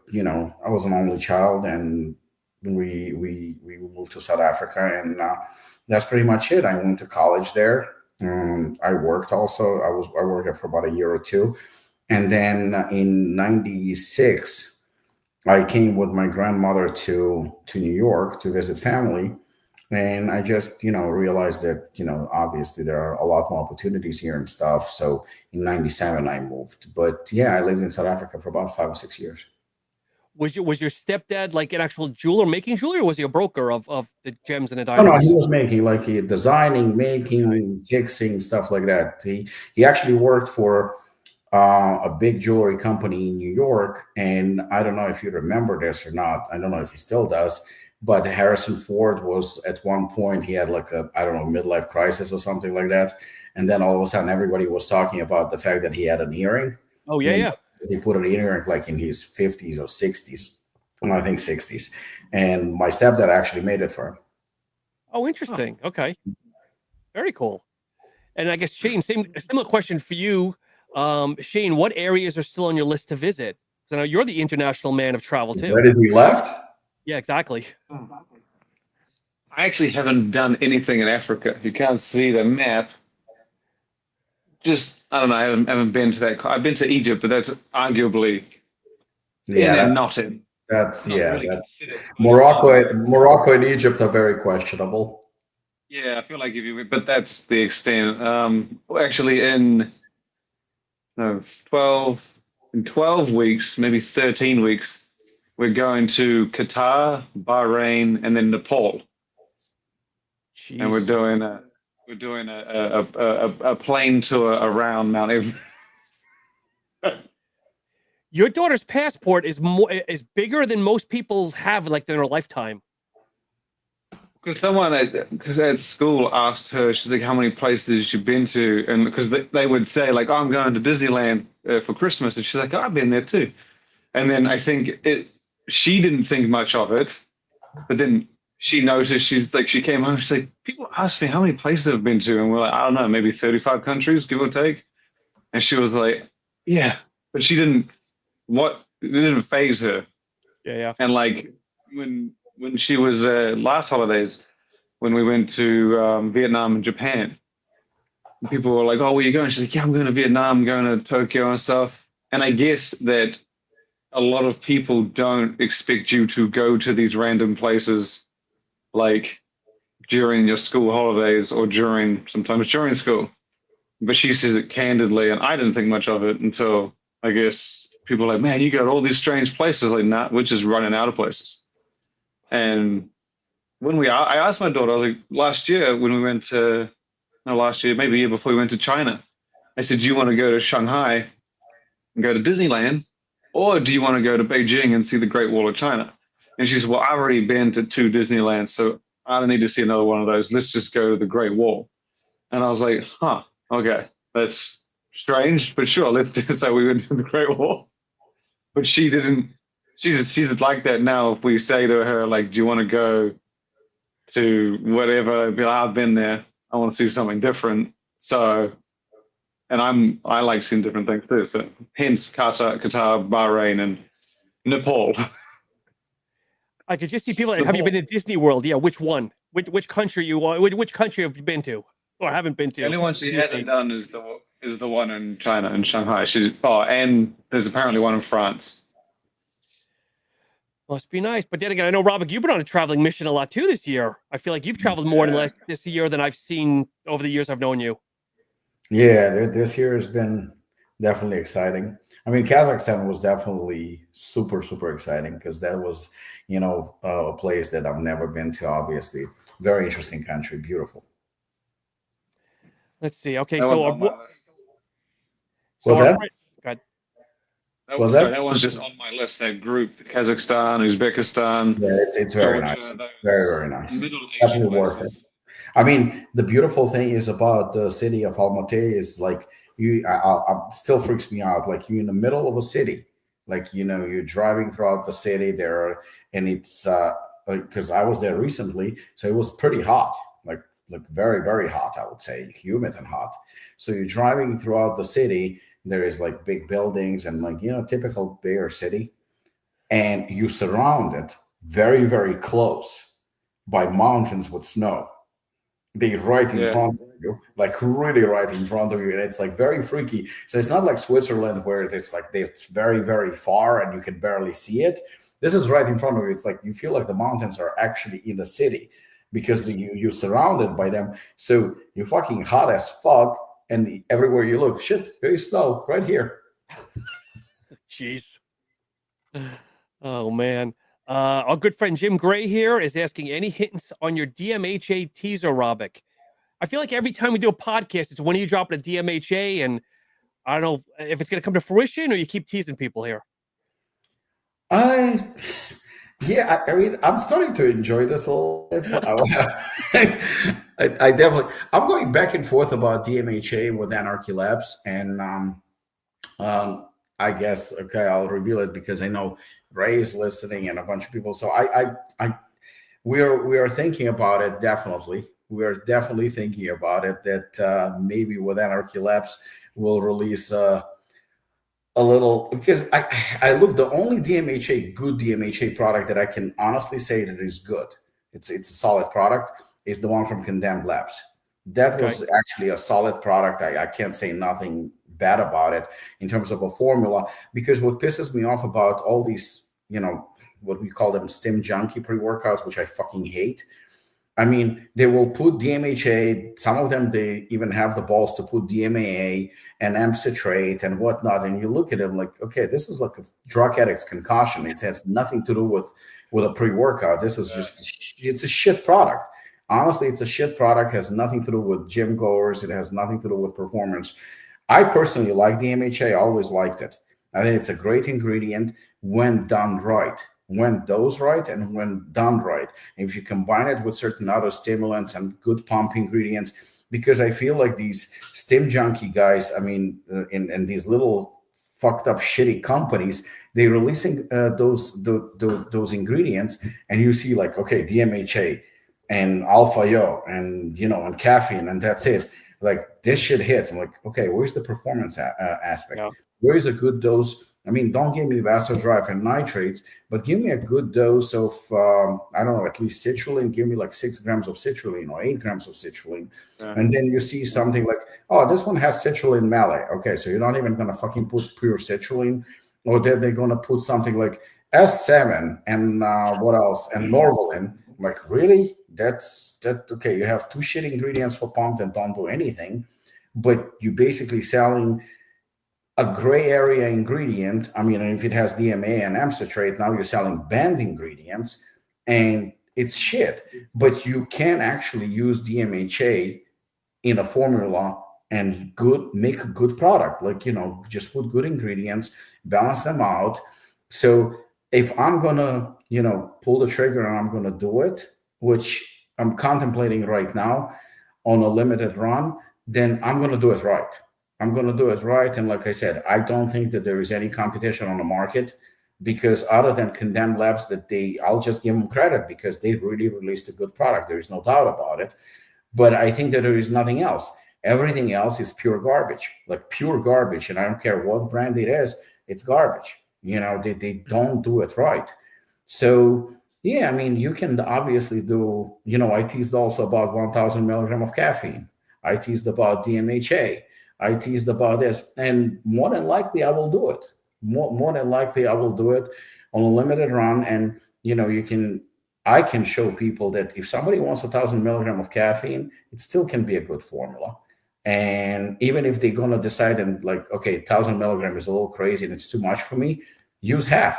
I was an only child, and we moved to South Africa, and that's pretty much it. I went to college there. I worked also. I worked there for about a year or two, and then in '96, I came with my grandmother to New York to visit family. And I just, realized that, obviously there are a lot more opportunities here and stuff. So in '97, I moved. But yeah, I lived in South Africa for about 5 or 6 years. Was your stepdad like an actual jeweler making jewelry, or was he a broker of the gems and the No, diamonds? he was making, like, designing, making, fixing, stuff like that. He actually worked for a big jewelry company in New York. And I don't know if you remember this or not. I don't know if he still does. But Harrison Ford was, at one point, he had like a, I don't know, midlife crisis or something like that. And then all of a sudden, everybody was talking about the fact that he had an earring. Oh, yeah, yeah. He put an earring like in his 50s or 60s. And I think 60s. And my stepdad actually made it for him. Oh, interesting. Oh. Okay. Very cool. And I guess, Shane, similar question for you. Shane, what areas are still on your list to visit? Because I know you're the international man of travel, too. Where did he left? Yeah, exactly. I actually haven't done anything in Africa. You can't see the map. Just, I don't know, I haven't been to that. I've been to Egypt, but that's arguably in and not in. That's, not yeah, really that's considered. Morocco and Egypt are very questionable. Yeah, I feel like but that's the extent. Actually, in 12 weeks, maybe 13 weeks, we're going to Qatar, Bahrain, and then Nepal. Jeez. And we're doing a plane tour around Mount Everest. Your daughter's passport is bigger than most people have, like, in their lifetime. Because at school asked her, she's like, how many places has she been to? And because they would say, like, oh, I'm going to Disneyland for Christmas. And she's like, oh, I've been there too. And then I think she didn't think much of it. But then she noticed, she came home, she's like, people ask me how many places I've been to. And we're like, I don't know, maybe 35 countries, give or take. And she was like, yeah. But it didn't phase her. Yeah, yeah. And like when she was last holidays, when we went to Vietnam and Japan, people were like, oh, where are you going? She's like, yeah, I'm going to Vietnam, I'm going to Tokyo and stuff. And I guess that a lot of people don't expect you to go to these random places like during your school holidays or sometimes during school. But she says it candidly, and I didn't think much of it until, I guess, people are like, man, you got all these strange places. Like, nah, we're just running out of places. And I asked my daughter, I was like, last year when we went to, no, last year, maybe a year before we went to China, I said, do you want to go to Shanghai and go to Disneyland? Or do you want to go to Beijing and see the Great Wall of China? And she said, well, I've already been to 2 Disneylands, so I don't need to see another one of those. Let's just go to the Great Wall. And I was like, huh, okay, that's strange, but sure, let's do it. So we went to the Great Wall. But she didn't, she's like that now. If we say to her, like, do you want to go to whatever, be like, I've been there, I want to see something different. So, and I like seeing different things too. So hence Qatar, Bahrain, and Nepal. I could just see people. Have you been to Disney World? Yeah, which one? Which country you want? Which country have you been to or haven't been to? The only one she hasn't done is the one in China, in Shanghai. And there's apparently one in France. Must be nice. But then again, I know, Robert, you've been on a traveling mission a lot too this year. I feel like you've traveled more than less this year than I've seen over the years I've known you. Yeah, this year has been definitely exciting. I mean, Kazakhstan was definitely super, super exciting because that was, a place that I've never been to, obviously. Very interesting country, beautiful. Let's see. Okay, That so that one's just on my list. That group, Kazakhstan, Uzbekistan. Yeah, it's very nice. Very, very nice. Definitely worth it. I mean, the beautiful thing is about the city of Almaty is like it still freaks me out. Like you're in the middle of a city, like you're driving throughout the city there, and it's because I was there recently, so it was pretty hot, like very, very hot. I would say humid and hot. So you're driving throughout the city. There is like big buildings and typical bigger city, and you surrounded very, very close by mountains with snow. They're right in front of you, like really right in front of you, and it's like very freaky. So it's not like Switzerland where it's like it's very, very far and you can barely see it. This is right in front of you. It's like you feel like the mountains are actually in the city because you're surrounded by them. So you're fucking hot as fuck. And everywhere you look, shit, there's snow right here. Jeez. Oh, man. Our good friend Jim Gray here is asking any hints on your DMHA teaser, Robic. I feel like every time we do a podcast, it's when you drop a DMHA, and I don't know if it's going to come to fruition or you keep teasing people here. I mean, I'm starting to enjoy this a little bit. I definitely, I'm going back and forth about DMHA with Anarchy Labs, and I guess I'll reveal it because I know Ray is listening and a bunch of people. So we are thinking about it. Definitely, we are definitely thinking about it. That maybe with Anarchy Labs we'll release a little, because I look, the only good DMHA product that I can honestly say that is good, it's a solid product, is the one from Condemned Labs. That was actually a solid product. I can't say nothing bad about it in terms of a formula, because what pisses me off about all these, what we call them stim junkie pre-workouts, which I fucking hate. I mean, they will put DMHA, some of them, they even have the balls to put DMAA and amp citrate and whatnot. And you look at them like, okay, this is like a drug addict's concoction. It has nothing to do with a pre-workout. This is it's a shit product. Honestly, it's a shit product. It has nothing to do with gym goers. It has nothing to do with performance. I personally like DMHA. I always liked it. I think it's a great ingredient when done right. When dosed right and when done right. If you combine it with certain other stimulants and good pump ingredients, because I feel like these stim junkie guys, I mean, in these little fucked up shitty companies, they're releasing those ingredients, and you see like, okay, DMHA and alpha yo and and caffeine, and that's it. Like this shit hits. I'm like, okay, where's the performance aspect? Yeah. Where is a good dose? I mean, don't give me vasodrive and nitrates, but give me a good dose of, I don't know, at least citrulline. Give me like 6 grams of citrulline or 8 grams of citrulline. Yeah. And then you see something like, oh, this one has citrulline malate. Okay, so you're not even going to fucking put pure citrulline. Or then they're going to put something like S7 and what else? And Norvalin. I'm like, really? That's okay. You have 2 shit ingredients for pump that don't do anything, but you're basically selling a gray area ingredient. I mean, if it has DMA and M citrate, now you're selling banned ingredients, and it's shit. But you can actually use DMHA in a formula and make a good product. Like, just put good ingredients, balance them out. So if I'm gonna, pull the trigger and I'm gonna do it, which I'm contemplating right now on a limited run, then I'm gonna do it right. I'm gonna do it right. And like I said, I don't think that there is any competition on the market, because other than Condemned Labs, I'll just give them credit because they really released a good product. There is no doubt about it. But I think that there is nothing else. Everything else is pure garbage, like pure garbage. And I don't care what brand it is, it's garbage. They don't do it right. So, yeah, I mean, you can obviously do, I teased also about 1,000 milligram of caffeine. I teased about DMHA. I teased about this. And more than likely, I will do it. More than likely, I will do it on a limited run. And, I can show people that if somebody wants 1,000 milligram of caffeine, it still can be a good formula. And even if they're going to decide and like, okay, 1,000 milligram is a little crazy and it's too much for me, use half.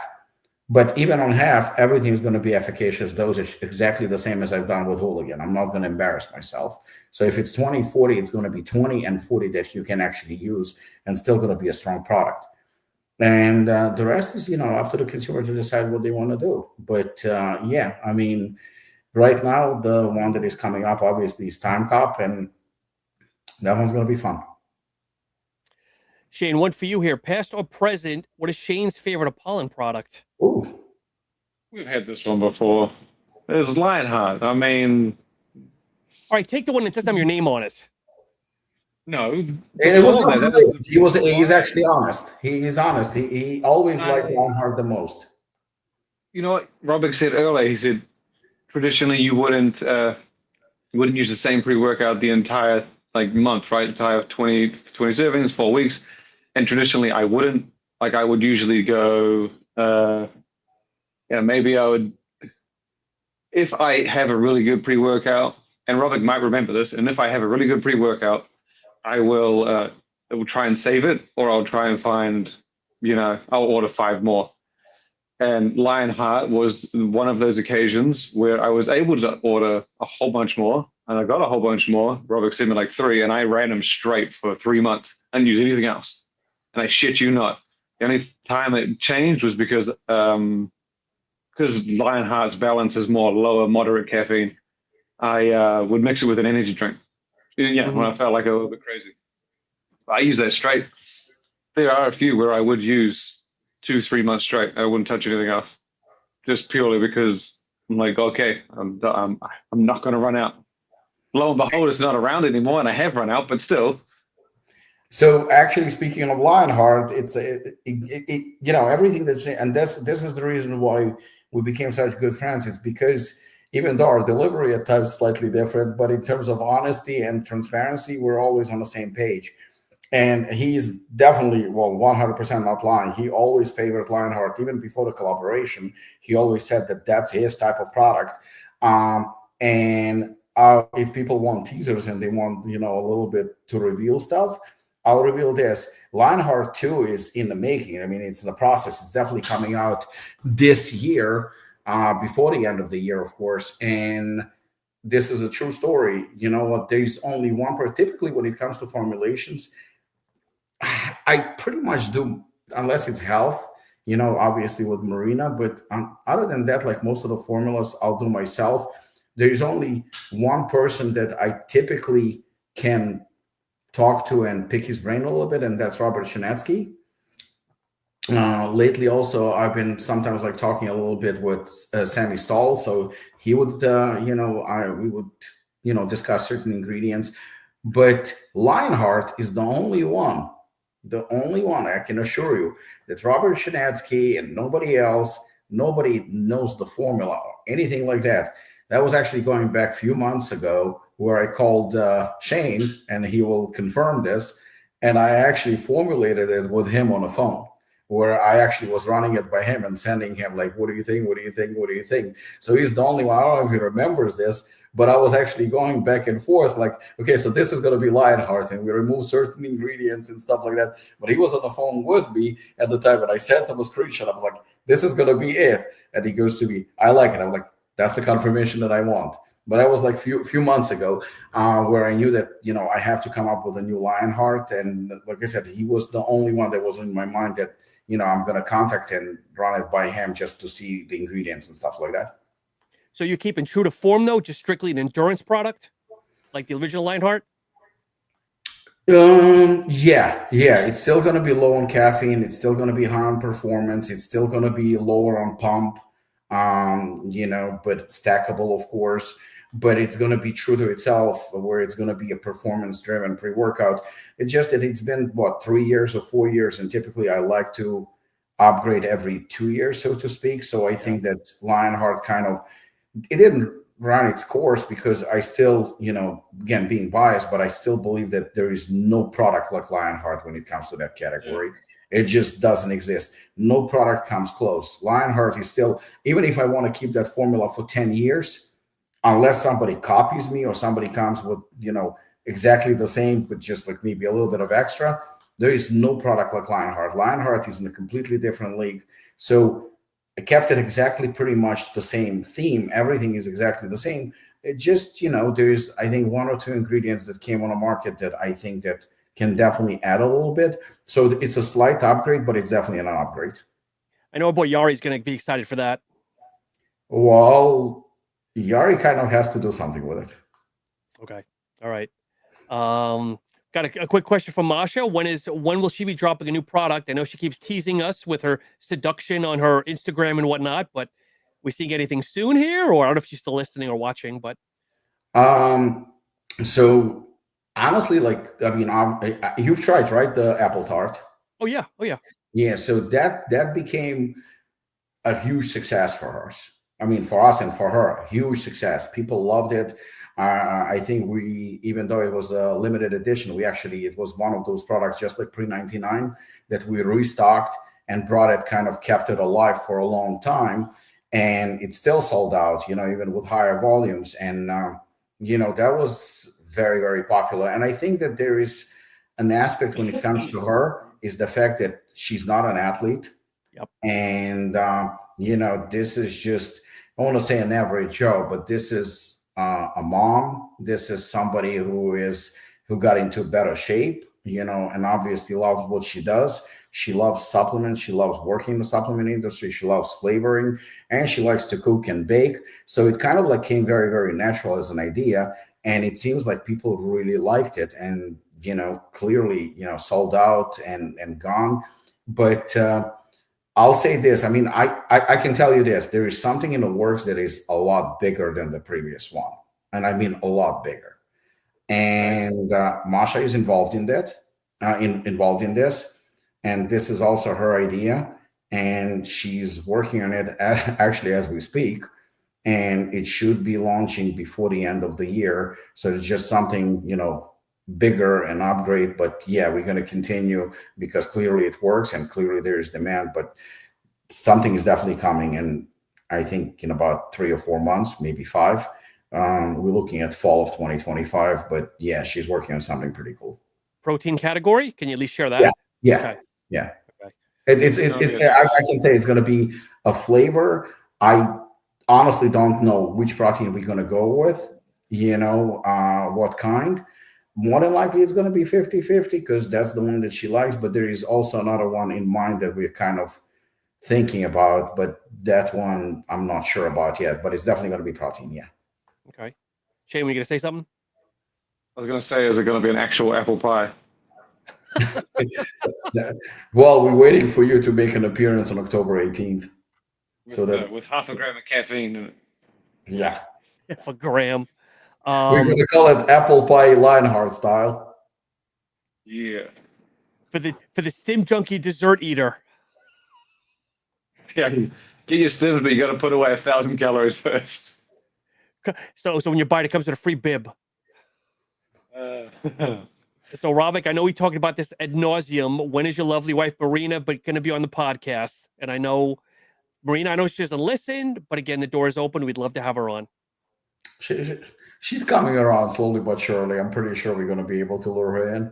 But even on half, everything is going to be efficacious dosage, exactly the same as I've done with Hooligan. I'm not going to embarrass myself. So if it's 20, 40, it's going to be 20 and 40 that you can actually use and still going to be a strong product. And the rest is, up to the consumer to decide what they want to do. But yeah, I mean, right now, the one that is coming up, obviously, is Timecop, and that one's going to be fun. Shane, one for you here. Past or present, what is Shane's favorite Apollon product? Ooh. We've had this one before. It's Lionheart. I mean... All right, take the one that doesn't have your name on it. No. It was he's actually honest. He's honest. He always liked Lionheart the most. You know what Robert said earlier? He said, traditionally, you wouldn't use the same pre-workout the entire month, right? Entire 20 servings, 4 weeks. And traditionally I wouldn't. Like I would usually go, maybe I would, if I have a really good pre-workout, and Robert might remember this, and if I have a really good pre-workout, I will try and save it, or I'll try and find, I'll order 5 more. And Lionheart was one of those occasions where I was able to order a whole bunch more, and I got a whole bunch more. Robert sent me like 3, and I ran them straight for 3 months. I didn't use anything else. And I shit you not. The only time it changed was because Lionheart's balance is more lower, moderate caffeine. I would mix it with an energy drink. When I felt like a little bit crazy. I use that straight. There are a few where I would use 2-3 months straight. I wouldn't touch anything else, just purely because I'm like, okay, I'm not going to run out. Lo and behold, it's not around anymore, and I have run out, but still. So actually, speaking of Lionheart, it's everything that's, and this is the reason why we became such good friends. It's because even though our delivery at times is slightly different, but in terms of honesty and transparency, we're always on the same page. And he's definitely, 100% not lying. He always favored Lionheart. Even before the collaboration, he always said that that's his type of product. And if people want teasers and they want, a little bit to reveal stuff, I'll reveal this. Lionheart 2 is in the making. I mean, it's in the process. It's definitely coming out this year, before the end of the year, of course. And this is a true story. You know what? There's only one part. Typically, when it comes to formulations, I pretty much do, unless it's health, obviously with Marina. But other than that, like most of the formulas, I'll do myself. There's only one person that I typically can talk to and pick his brain a little bit, and that's Robert Shinetsky. Lately, also, I've been sometimes talking a little bit with Sammy Stahl. So he would, we would, discuss certain ingredients. But Lionheart is the only one, I can assure you, that Robert Shinetsky and nobody knows the formula or anything like that. That was actually going back a few months ago, where I called Shane, and he will confirm this. And I actually formulated it with him on the phone, where I actually was running it by him and sending him what do you think? What do you think? What do you think? So he's the only one. I don't know if he remembers this, but I was actually going back and forth like, okay, so this is going to be Lionheart, and we remove certain ingredients and stuff like that. But he was on the phone with me at the time, and I sent him a screenshot. I'm like, this is going to be it. And he goes to me, I like it. I'm like, that's the confirmation that I want. But that was like few months ago, where I knew that, I have to come up with a new Lionheart. And like I said, he was the only one that was in my mind that, I'm going to contact and run it by him just to see the ingredients and stuff like that. So you're keeping true to form, though, just strictly an endurance product, like the original Lionheart? Yeah. It's still going to be low on caffeine. It's still going to be high on performance. It's still going to be lower on pump, but stackable, of course. But it's going to be true to itself, where it's going to be a performance-driven pre-workout. It's just that it's been, 3 years or 4 years, and typically I like to upgrade every 2 years, so to speak. So I think that Lionheart it didn't run its course, because I still, again, being biased, but I still believe that there is no product like Lionheart when it comes to that category. Yeah. It just doesn't exist. No product comes close. Lionheart is still, even if I want to keep that formula for 10 years, unless somebody copies me or somebody comes with, exactly the same, but just like maybe a little bit of extra, there is no product like Lionheart. Lionheart is in a completely different league. So I kept it exactly pretty much the same theme. Everything is exactly the same. It just, there's, I think, 1 or 2 ingredients that came on the market that I think that can definitely add a little bit. So it's a slight upgrade, but it's definitely an upgrade. I know boy Yari's going to be excited for that. Well, Yari kind of has to do something with it. Okay. All right. Got a quick question from Masha. When will she be dropping a new product? I know she keeps teasing us with her seduction on her Instagram and whatnot, but we seeing anything soon here? Or I don't know if she's still listening or watching, but. So honestly, you've tried, right? The apple tart. Oh yeah. Yeah. So that became a huge success for us. I mean, for us and for her, a huge success. People loved it. I think even though it was a limited edition, it was one of those products, just like pre-99, that we restocked and kept it alive for a long time. And it still sold out, even with higher volumes. And, that was very, very popular. And I think that there is an aspect when it comes to her is the fact that she's not an athlete. Yep. And, this is just, I want to say an average Joe, but this is a mom. This is somebody who got into better shape, and obviously loves what she does. She loves supplements. She loves working in the supplement industry. She loves flavoring, and she likes to cook and bake. So it came very, very natural as an idea. And it seems like people really liked it, and, clearly, sold out and gone. But, I'll say this. I mean, I can tell you this. There is something in the works that is a lot bigger than the previous one. And I mean a lot bigger. And Masha is involved in that, involved in this. And this is also her idea. And she's working on it actually as we speak. And it should be launching before the end of the year. So it's just something, bigger and upgrade. But yeah, we're going to continue because clearly it works and clearly there is demand, but something is definitely coming. And I think in about 3 or 4 months, maybe 5, we're looking at fall of 2025. But yeah, she's working on something pretty cool. Protein category? Can you at least share that? Yeah. Okay. Yeah. Okay. I can say it's going to be a flavor. I honestly don't know which protein we're going to go with, what kind. More than likely, it's going to be 50-50 because that's the one that she likes. But there is also another one in mind that we're kind of thinking about. But that one, I'm not sure about yet. But it's definitely going to be protein, yeah. Okay. Shane, were you going to say something? I was going to say, is it going to be an actual apple pie? Well, we're waiting for you to make an appearance on October 18th. With half a gram of caffeine in it. Yeah. Half a gram. We're going to call it apple pie Lionheart style. Yeah. For the stim junkie dessert eater. Yeah. Get your stims, but you got to put away 1,000 calories first. So when you buy it, it comes with a free bib. So Robic, I know we talked about this ad nauseum. When is your lovely wife Marina going to be on the podcast? And I know Marina, she doesn't listen, but again, the door is open. We'd love to have her on. She's coming around slowly but surely. I'm pretty sure we're going to be able to lure her in.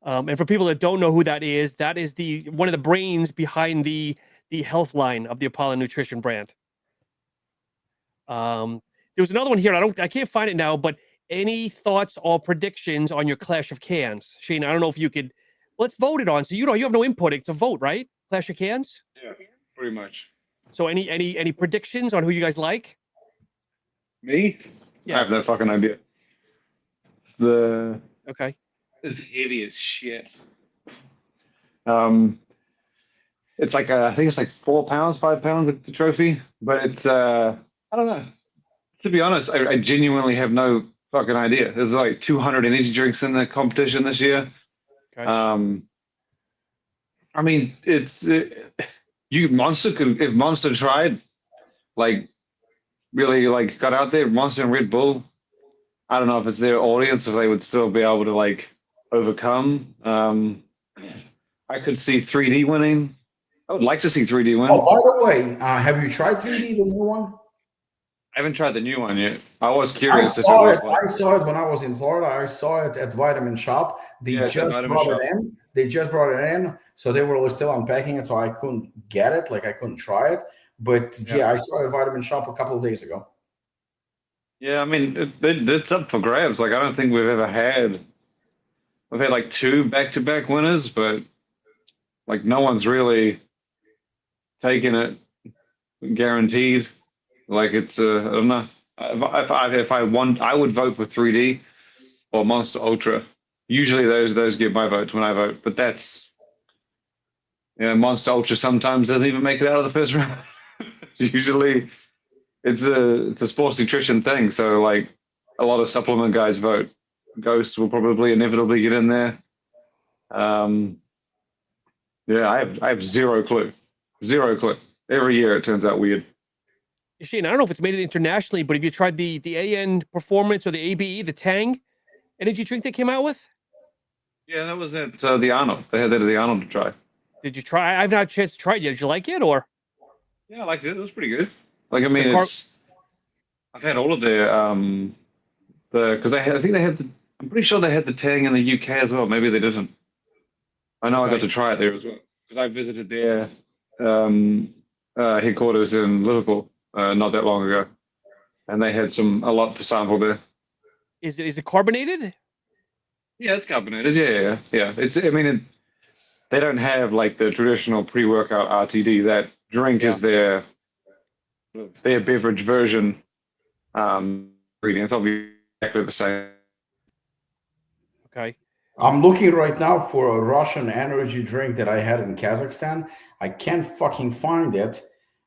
And for people that don't know who that is the one of the brains behind the health line of the Apollon Nutrition brand. There was another one here. I can't find it now, but any thoughts or predictions on your Clash of Cans? Shane, I don't know if you could, let's vote it on. So you have no input. It's a vote, right? Clash of Cans? Yeah, pretty much. So any predictions on who you guys like? Me? Yeah. I have no fucking idea. Okay. It's heavy as shit. It's like I think it's like 4 pounds, 5 pounds the trophy, but it's I don't know. To be honest, I genuinely have no fucking idea. There's like 200 energy drinks in the competition this year. Okay. I mean, if Monster tried, like really like got out there, Monster and Red Bull. I don't know if it's their audience, if they would still be able to like overcome. I could see 3D winning. I would like to see 3D win. Oh, by the way, have you tried 3D, the new one? I haven't tried the new one yet. I was I curious. saw it when I was in Florida. I saw it at Vitamin Shop. They Yeah, just brought it in. They just brought it in. So they were still unpacking it, so I couldn't get it. Like I couldn't try it. But yeah, I saw it at Vitamin Shop a couple of days ago. Yeah, I mean, it's up for grabs. Like I don't think we've had like 2 back-to-back winners, but like no one's really taken it guaranteed. Like it's I don't know. If I won, I would vote for 3D or Monster Ultra. Usually those get my votes when I vote, but that's Monster Ultra sometimes doesn't even make it out of the first round. Usually it's a sports nutrition thing, so like a lot of supplement guys vote. Ghost will probably inevitably get in there. Yeah, I have zero clue. Zero clue. Every year it turns out weird. Shane, I don't know if it's made it internationally, but have you tried the AN Performance or the ABE, the Tang energy drink they came out with? Yeah, that was at the Arnold. They had that at the Arnold to try. Did you try? I've not had a chance to try it yet. Did you like it or? Yeah, I liked it. It was pretty good. Like I mean, I've had all of their because I think they had I'm pretty sure they had the Tang in the UK as well. Maybe they didn't. I know I got to try it there as well because I visited their headquarters in Liverpool not that long ago, and they had a lot to sample there. Is it carbonated? Yeah, it's carbonated. Yeah. They don't have like the traditional pre-workout RTD. That drink is their beverage version. Ingredients, it'll be exactly the same. Okay. I'm looking right now for a Russian energy drink that I had in Kazakhstan. I can't fucking find it,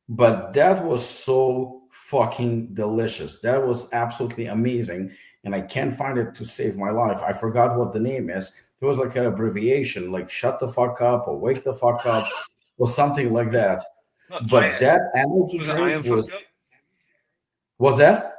but that was so fucking delicious. That was absolutely amazing, and I can't find it to save my life. I forgot what the name is. It was like an abbreviation, like "shut the fuck up" or "wake the fuck up" or something like that. But that energy drink was that?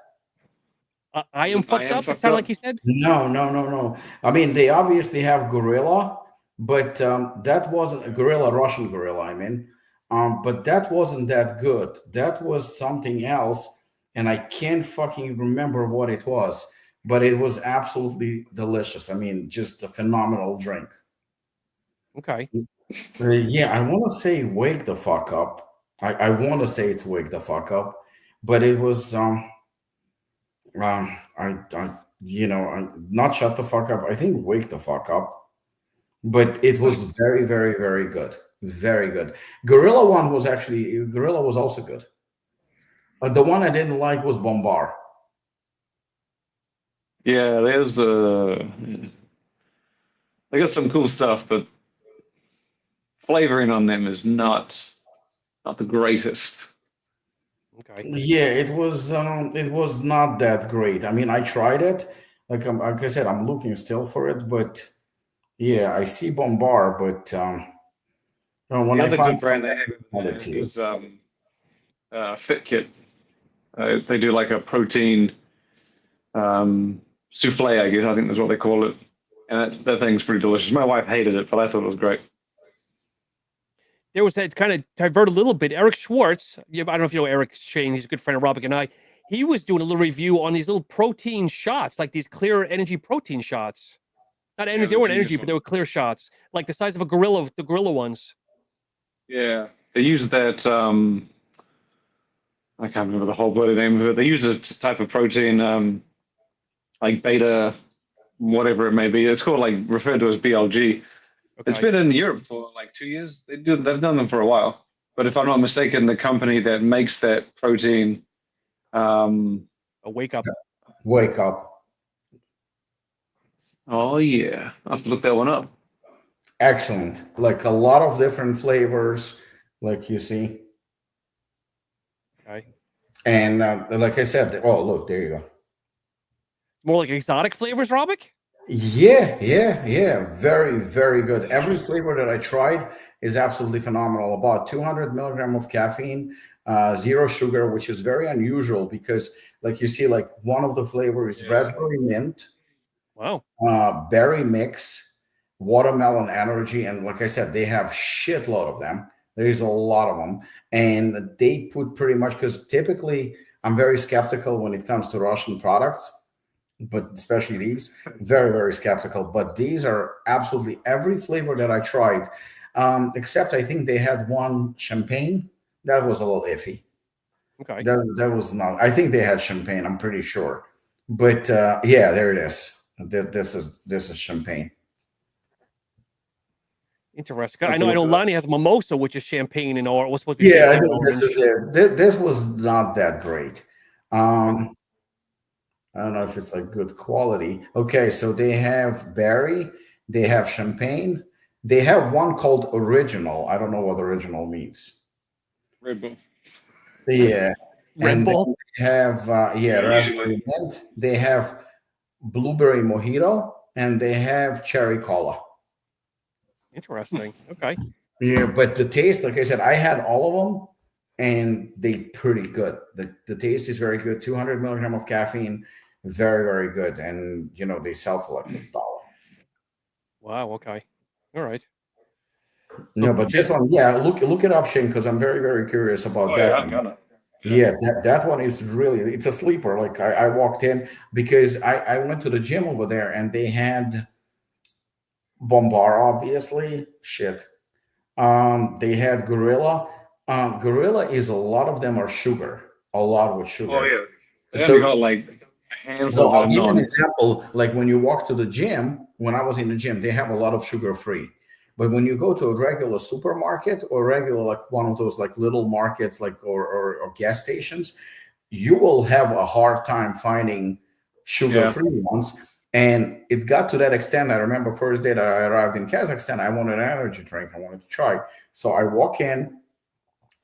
I am fucked up. It sounded like you said. No. I mean, they obviously have Gorilla, but that wasn't a Gorilla, Russian Gorilla. I mean, but that wasn't that good. That was something else, and I can't fucking remember what it was. But it was absolutely delicious. I mean, just a phenomenal drink. Okay. Yeah, I want to say "wake the fuck up." I want to say it's "wake the fuck up," but it was not "shut the fuck up." I think "wake the fuck up," but it was very, very, very good. Very good. Gorilla was also good. The one I didn't like was Bombard. Yeah, they got some cool stuff, but flavoring on them is not the greatest. Okay. Yeah, it was not that great. I mean, I tried it. Like I said, I'm looking still for it, but yeah, I see Bombard, but when The I other find good brand they have is Fit Kit. They do like a protein souffle, I guess. I think that's what they call it, and that thing's pretty delicious. My wife hated it, but I thought it was great. There was that kind of divert a little bit. Eric Schwartz, I don't know if you know Eric Shane. He's a good friend of Robert and I. he was doing a little review on these little protein shots, like these clear energy protein shots. Not energy, they the weren't Genius energy, but one. they were clear shots, like the size of a gorilla, the gorilla ones. Yeah, they use that. I can't remember the whole bloody name of it. They use a type of protein, like beta, whatever it may be. It's called like referred to as BLG. It's Okay. been in Europe for like 2 years. They've done them for a while. But if I'm not mistaken, the company that makes that protein, A wake up. Wake up. oh yeah, I have to look that one up. Excellent. Like a lot of different flavors, like you see. Okay. And like I said, oh, look, there you go. More like exotic flavors, Robic? Yeah. Very, very good. Every flavor that I tried is absolutely phenomenal. About 200 milligram of caffeine, 0 sugar, which is very unusual because, like you see, like one of the flavors is raspberry mint, Wow. berry mix, watermelon energy, and like I said, they have shitload of them. There's a lot of them, and they put pretty much, because typically I'm very skeptical when it comes to Russian products, but especially these, very, very skeptical. But these are absolutely every flavor that I tried, except I think they had one champagne that was a little iffy. Okay. That was not. I think they had champagne. I'm pretty sure, but yeah, there it is. This is champagne. Interesting. I know Lonnie has mimosa, which is champagne, and or what's supposed to be Yeah, I champagne think this orange. is it. This was not that great. I don't know if it's like good quality. Okay, so they have berry, they have champagne, they have one called original. I don't know what original means. Red Bull. Yeah, Red and Bull. they have raspberry mint. They have blueberry mojito, and they have cherry cola. Interesting. Okay. Yeah, but the taste, like I said, I had all of them, and they pretty good. The taste is very good. 200 milligram of caffeine, very, very good. And you know, they sell for like $1. Wow. Okay. All right. No, but this one, yeah, look it up, Shane, because I'm very, very curious about that one. Got it. Yeah, that one is really, it's a sleeper. Like I walked in because I went to the gym over there and they had Bombar, obviously. Shit. They had Gorilla. Gorilla is a lot of them are sugar, a lot with sugar. Oh yeah, they So, only got like a handful so that I'll are give you an non. example. Like when you walk to the gym, when I was in the gym, they have a lot of sugar free. But when you go to a regular supermarket or regular, like one of those like little markets, like or gas stations, you will have a hard time finding sugar-free ones. And it got to that extent. I remember first day that I arrived in Kazakhstan, I wanted an energy drink. I wanted to try. So I walk in,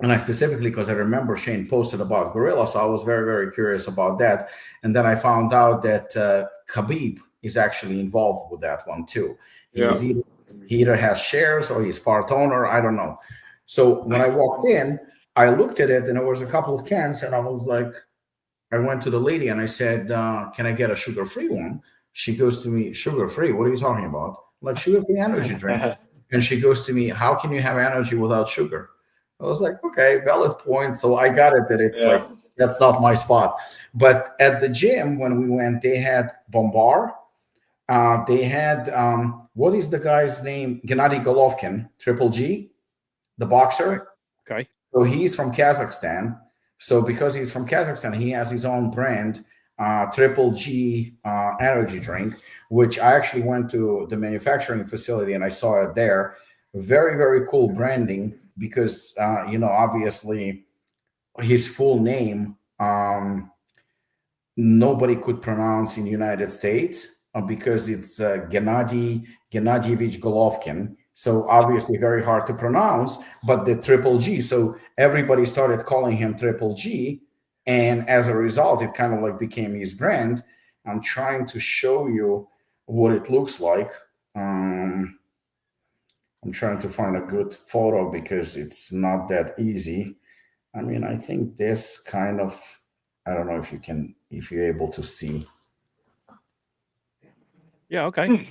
and I specifically, because I remember Shane posted about Gorilla, so I was very, very curious about that. And then I found out that Khabib is actually involved with that one too. He either has shares or he's part owner. I don't know. So when I walked in, I looked at it, and there was a couple of cans, and I was like, I went to the lady and I said, "Can I get a sugar-free one?" She goes to me, "Sugar-free? What are you talking about?" I'm like, "Sugar-free energy drink." And she goes to me, "How can you have energy without sugar?" I was like, "Okay, valid point." So I got it that it's like, that's not my spot. But at the gym, when we went, they had Bombar. They had, what is the guy's name? Gennady Golovkin, Triple G, the boxer. Okay. So he's from Kazakhstan. So because he's from Kazakhstan, he has his own brand, Triple G energy drink, which I actually went to the manufacturing facility and I saw it there. Very, very cool branding because, obviously his full name, nobody could pronounce in the United States because it's Gennady Gennadyevich Golovkin. So obviously very hard to pronounce, but the Triple G. So everybody started calling him Triple G. And as a result, it kind of like became his brand. I'm trying to show you what it looks like. I'm trying to find a good photo because it's not that easy. I mean, I think this kind of, I don't know if you're able to see. Yeah. Okay.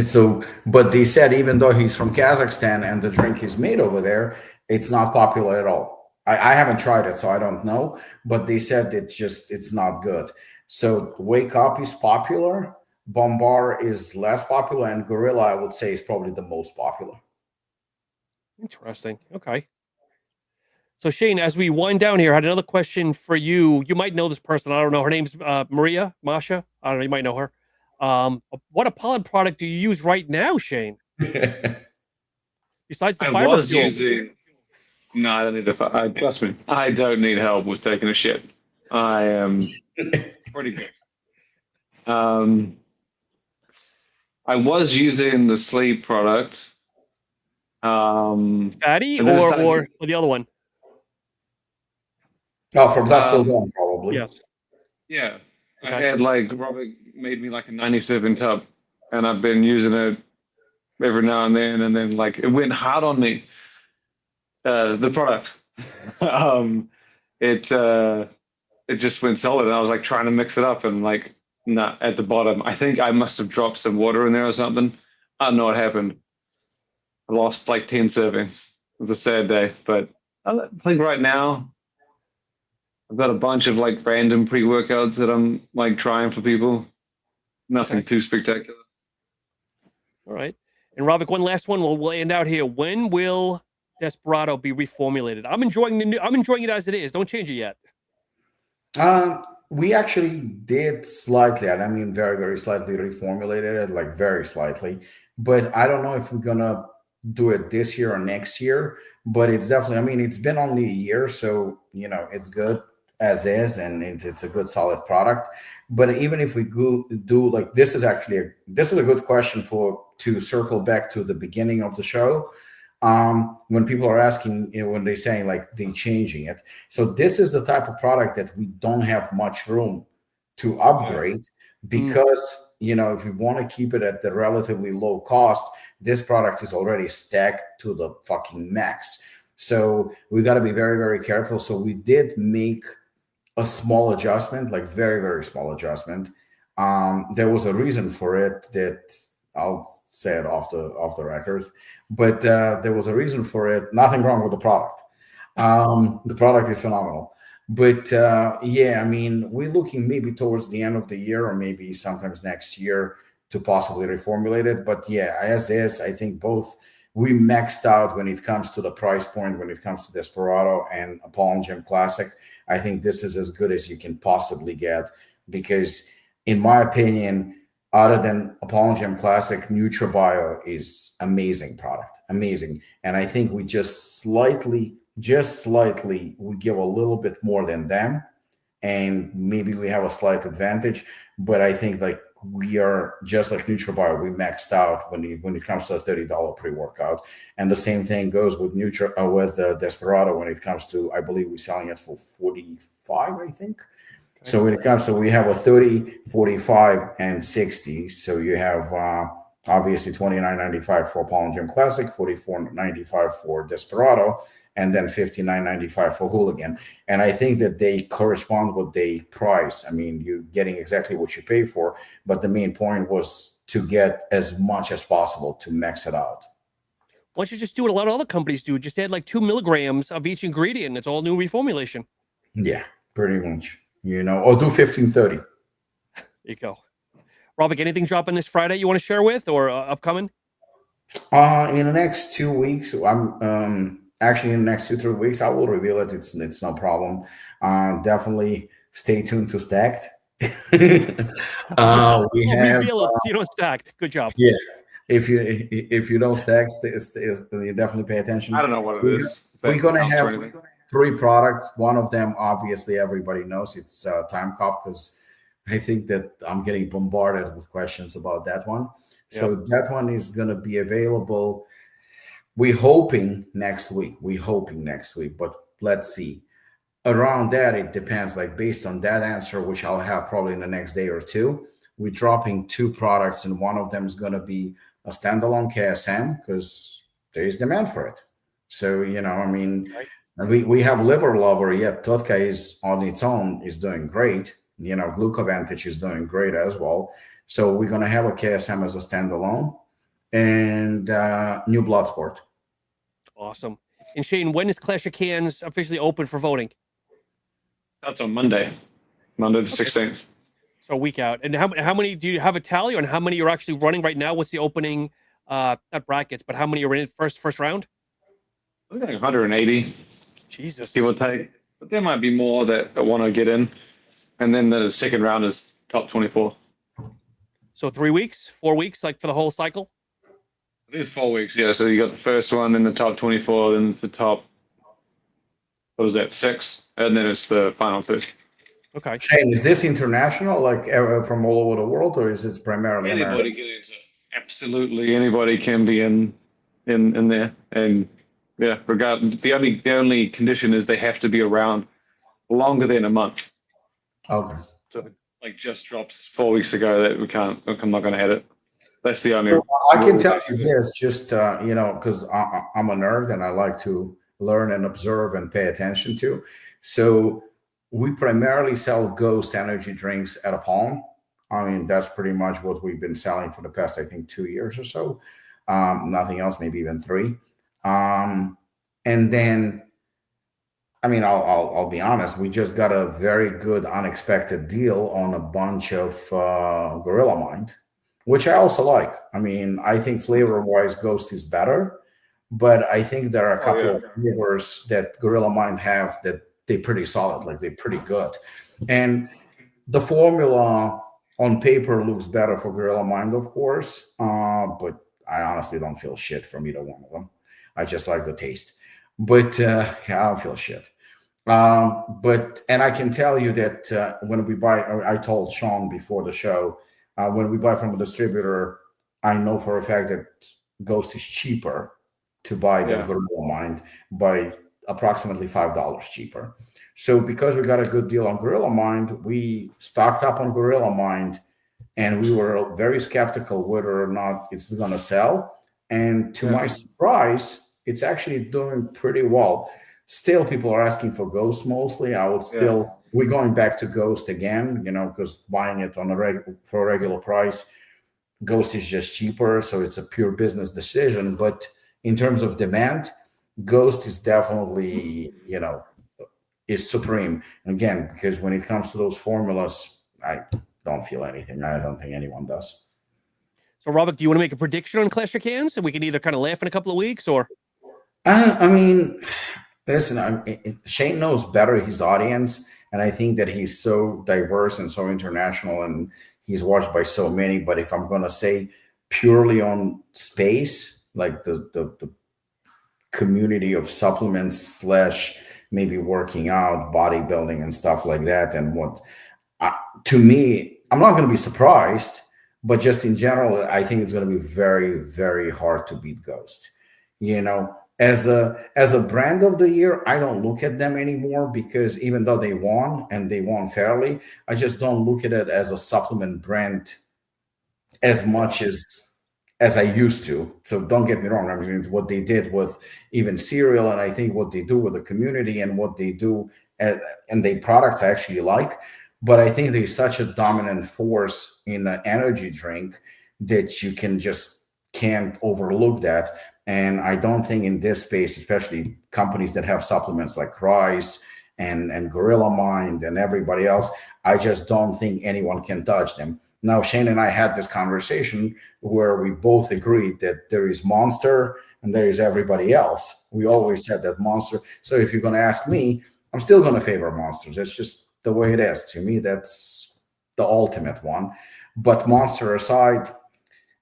So, but they said even though he's from Kazakhstan and the drink is made over there, it's not popular at all. I haven't tried it, so I don't know. But they said it's not good. So Wake Up is popular, Bombard is less popular, and Gorilla, I would say, is probably the most popular. Interesting. Okay. So Shane, as we wind down here, I had another question for you. You might know this person. I don't know. Her name's Masha. I don't know. You might know her. What Apollon product do you use right now, Shane? Besides the fiber fuel? No, I don't need trust me. I don't need help with taking a shit. I am pretty good. I was using the sleep product. Fatty or the other one? Oh, from that still on, probably. Yes. Yeah. Okay. I had Robert made me like a 90-serving tub, and I've been using it every now and then it went hard on me. The product. It just went solid, and I was trying to mix it up, and at the bottom. I think I must have dropped some water in there or something. I don't know what happened. I lost 10 servings. It was a sad day, but I think right now I've got a bunch of random pre-workouts that I'm trying for people. Nothing too spectacular. All right. And Ravik, one last one. We'll end out here. When will Desperado be reformulated? I'm enjoying it as it is. Don't change it yet. We actually did slightly, and I mean very, very slightly reformulated it, very slightly. But I don't know if we're gonna do it this year or next year. But it's definitely, I mean, it's been only a year, so it's good as is, and it's a good solid product. But even if we do this is a good question to circle back to the beginning of the show. When people are asking, when they're saying they changing it. So this is the type of product that we don't have much room to upgrade because, if we want to keep it at the relatively low cost, this product is already stacked to the fucking max. So we got to be very, very careful. So we did make a small adjustment, very, very small adjustment. There was a reason for it that I'll say it off the record, but there was a reason for it. Nothing wrong with the product. The product is phenomenal. But I mean, we're looking maybe towards the end of the year or maybe sometimes next year to possibly reformulate it. But as is, I think both we maxed out when it comes to the price point, when it comes to Desperado and Apollon Gym Classic. I think this is as good as you can possibly get because, in my opinion, other than Apollon Gym Classic, Nutribay is amazing product, amazing. And I think we just slightly, we give a little bit more than them, and maybe we have a slight advantage. But I think we are just like Nutribay, we maxed out when it comes to a $30 pre-workout, and the same thing goes with Desperado when it comes to, I believe we're selling it for $45, I think. Okay. So when it comes to, we have a 30, 45, and 60. So you have obviously $29.95 for Apollon Gym Classic, $44.95 for Desperado, and then $59.95 for Hooligan. And I think that they correspond with the price. I mean, you're getting exactly what you pay for, but the main point was to get as much as possible to max it out. Why don't you just do what a lot of other companies do? Just add 2 milligrams of each ingredient. It's all new reformulation. Yeah, pretty much. Or do 15-30. There you go. Ravik, anything dropping this Friday you want to share with or upcoming? In the next 2 weeks, I'm actually in the next 2-3 weeks, I will reveal it. It's no problem. Definitely stay tuned to Stacked. Reveal it. You don't Stacked. Good job. Yeah. If you don't Stack, you definitely pay attention. I don't know what it is. We're gonna have 3 products. One of them, obviously, everybody knows it's Timecop, because I think that I'm getting bombarded with questions about that one. Yep. So that one is gonna be available. We're hoping next week, but let's see. Around that, it depends, based on that answer, which I'll have probably in the next day or two, we're dropping 2 products, and one of them is going to be a standalone KSM because there is demand for it. So, I mean, right. we have Liver Lover, yet Totka is on its own, is doing great. Glucovantage is doing great as well. So we're going to have a KSM as a standalone and new Bloodsport. Awesome. And Shane, when is Clash of Cans officially open for voting? That's on Monday the 16th. So a week out. And how many do you have a tally on how many you're actually running right now? What's the opening, not brackets, but how many are in first round? I think 180. Jesus. Give or take. But there might be more that want to get in. And then the second round is top 24. So 3 weeks, 4 weeks, like for the whole cycle? I think it's 4 weeks, yeah. So you got the first one, then the top 24, then the top, what was that, 6? And then it's the final 2. Okay. Shane, is this international, like from all over the world, or is it primarily Anybody American? can enter. Absolutely anybody can be in there. And yeah, the only condition is they have to be around longer than a month. Okay. So like just drops 4 weeks ago that I'm not gonna edit. That's the only. So I can tell you this, just because I'm a nerd and I like to learn and observe and pay attention to. So we primarily sell Ghost energy drinks at Apollon. I mean, that's pretty much what we've been selling for the past, I think, 2 years or so. Nothing else, maybe even 3. And then, I mean, I'll be honest, we just got a very good unexpected deal on a bunch of Gorilla Mind, which I also like. I mean, I think flavor-wise, Ghost is better, but I think there are a couple of flavors that Gorilla Mind have that they're pretty solid, like they're pretty good. And the formula on paper looks better for Gorilla Mind, of course, but I honestly don't feel shit from either one of them. I just like the taste. But I don't feel shit. And I can tell you that when we buy, I told Sean before the show, when we buy from a distributor, I know for a fact that Ghost is cheaper to buy than Gorilla Mind by approximately $5 cheaper. So because we got a good deal on Gorilla Mind, we stocked up on Gorilla Mind, and we were very skeptical whether or not it's going to sell. And to my surprise, it's actually doing pretty well. Still, people are asking for Ghost mostly. I would still, we're going back to Ghost again, because buying it on for a regular price, Ghost is just cheaper. So it's a pure business decision. But in terms of demand, Ghost is definitely, is supreme. Again, because when it comes to those formulas, I don't feel anything. I don't think anyone does. So, Robert, do you want to make a prediction on Clash of Cans? And we can either kind of laugh in a couple of weeks or. I mean, listen, Shane knows better his audience. And I think that he's so diverse and so international and he's watched by so many. But if I'm going to say purely on space, like the community of supplements / maybe working out, bodybuilding and stuff like that. And to me, I'm not going to be surprised, but just in general, I think it's going to be very, very hard to beat Ghost. As a brand of the year, I don't look at them anymore because even though they won and they won fairly, I just don't look at it as a supplement brand as much as I used to. So don't get me wrong. I mean, what they did with even cereal, and I think what they do with the community and what they do and their products I actually like. But I think there's such a dominant force in an energy drink that you can't overlook that. And I don't think in this space, especially companies that have supplements like Rise and Gorilla Mind and everybody else, I just don't think anyone can touch them. Now, Shane and I had this conversation where we both agreed that there is Monster and there is everybody else. We always said that Monster. So if you're going to ask me, I'm still going to favor Monsters. That's just the way it is. To me, that's the ultimate one. But Monster aside,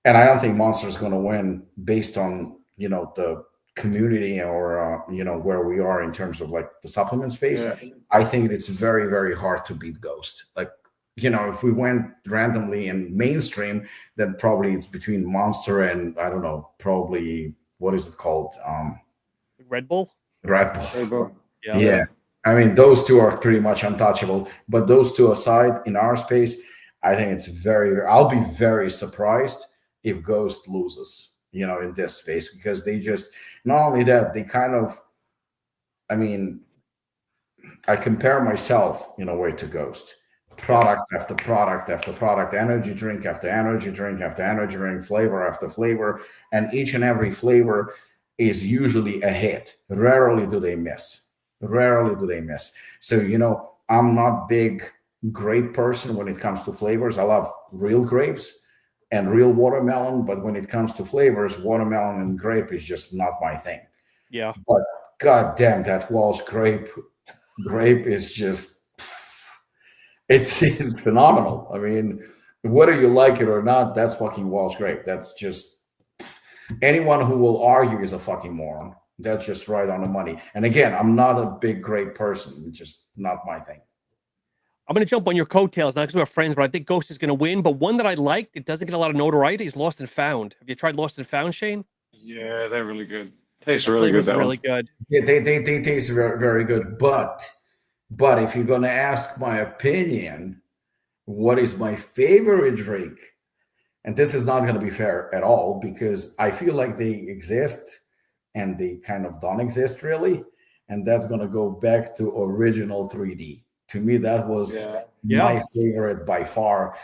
and I don't think Monster is going to win based on, the community or, where we are in terms of like the supplement space. Yeah. I think it's very, very hard to beat Ghost. Like, if we went randomly in mainstream, then probably it's between Monster and I don't know, probably what is it called? Red Bull? Red Bull. Yeah. I mean, those two are pretty much untouchable. But those two aside, in our space, I think I'll be very surprised if Ghost loses, in this space, because they just, not only that, they kind of, I compare myself in a way to Ghost. Product after product after product, energy drink after energy drink after energy drink, flavor after flavor, and each and every flavor is usually a hit. Rarely do they miss. Rarely do they miss. So, I'm not big grape person when it comes to flavors. I love real grapes and real watermelon, but when it comes to flavors, watermelon and grape is just not my thing. Yeah. But god damn, that Walsh grape is just, it's phenomenal. I mean, whether you like it or not, that's fucking Walsh grape. That's just, anyone who will argue is a fucking moron. That's just right on the money. And again, I'm not a big grape person. It's just not my thing. I'm going to jump on your coattails, not because we're friends, but I think Ghost is going to win. But one that I liked, it doesn't get a lot of notoriety, is Lost and Found. Have you tried Lost and Found, Shane? Yeah, they're really good. Tastes The really good. flavor's That really one. good. Yeah, they taste very, very good. But if you're gonna ask my opinion, what is my favorite drink? And this is not gonna be fair at all, because I feel like they exist and they kind of don't exist really. And that's gonna go back to original 3D. To me, that was my favorite by far.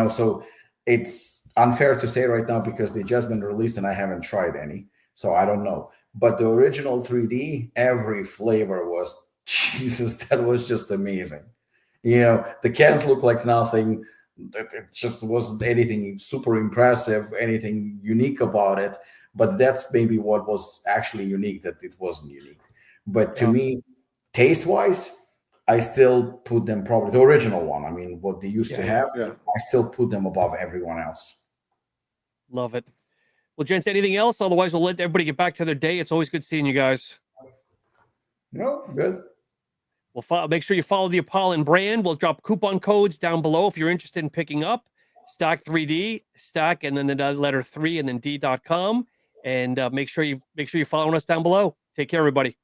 So it's unfair to say right now because they just been released and I haven't tried any. So I don't know. But the original 3D, every flavor was, Jesus, that was just amazing. The cans look like nothing. It just wasn't anything super impressive, anything unique about it. But that's maybe what was actually unique, that it wasn't unique. But to me, taste-wise, I still put them probably, the original one, I mean, what they used to have, I still put them above everyone else. Love it. Well, gents, anything else? Otherwise, we'll let everybody get back to their day. It's always good seeing you guys. No, good. Well, make sure you follow the Apollon brand. We'll drop coupon codes down below if you're interested in picking up. Stack 3D, stack, and then the letter 3, and then D.com. And make sure you're following us down below. Take care, everybody.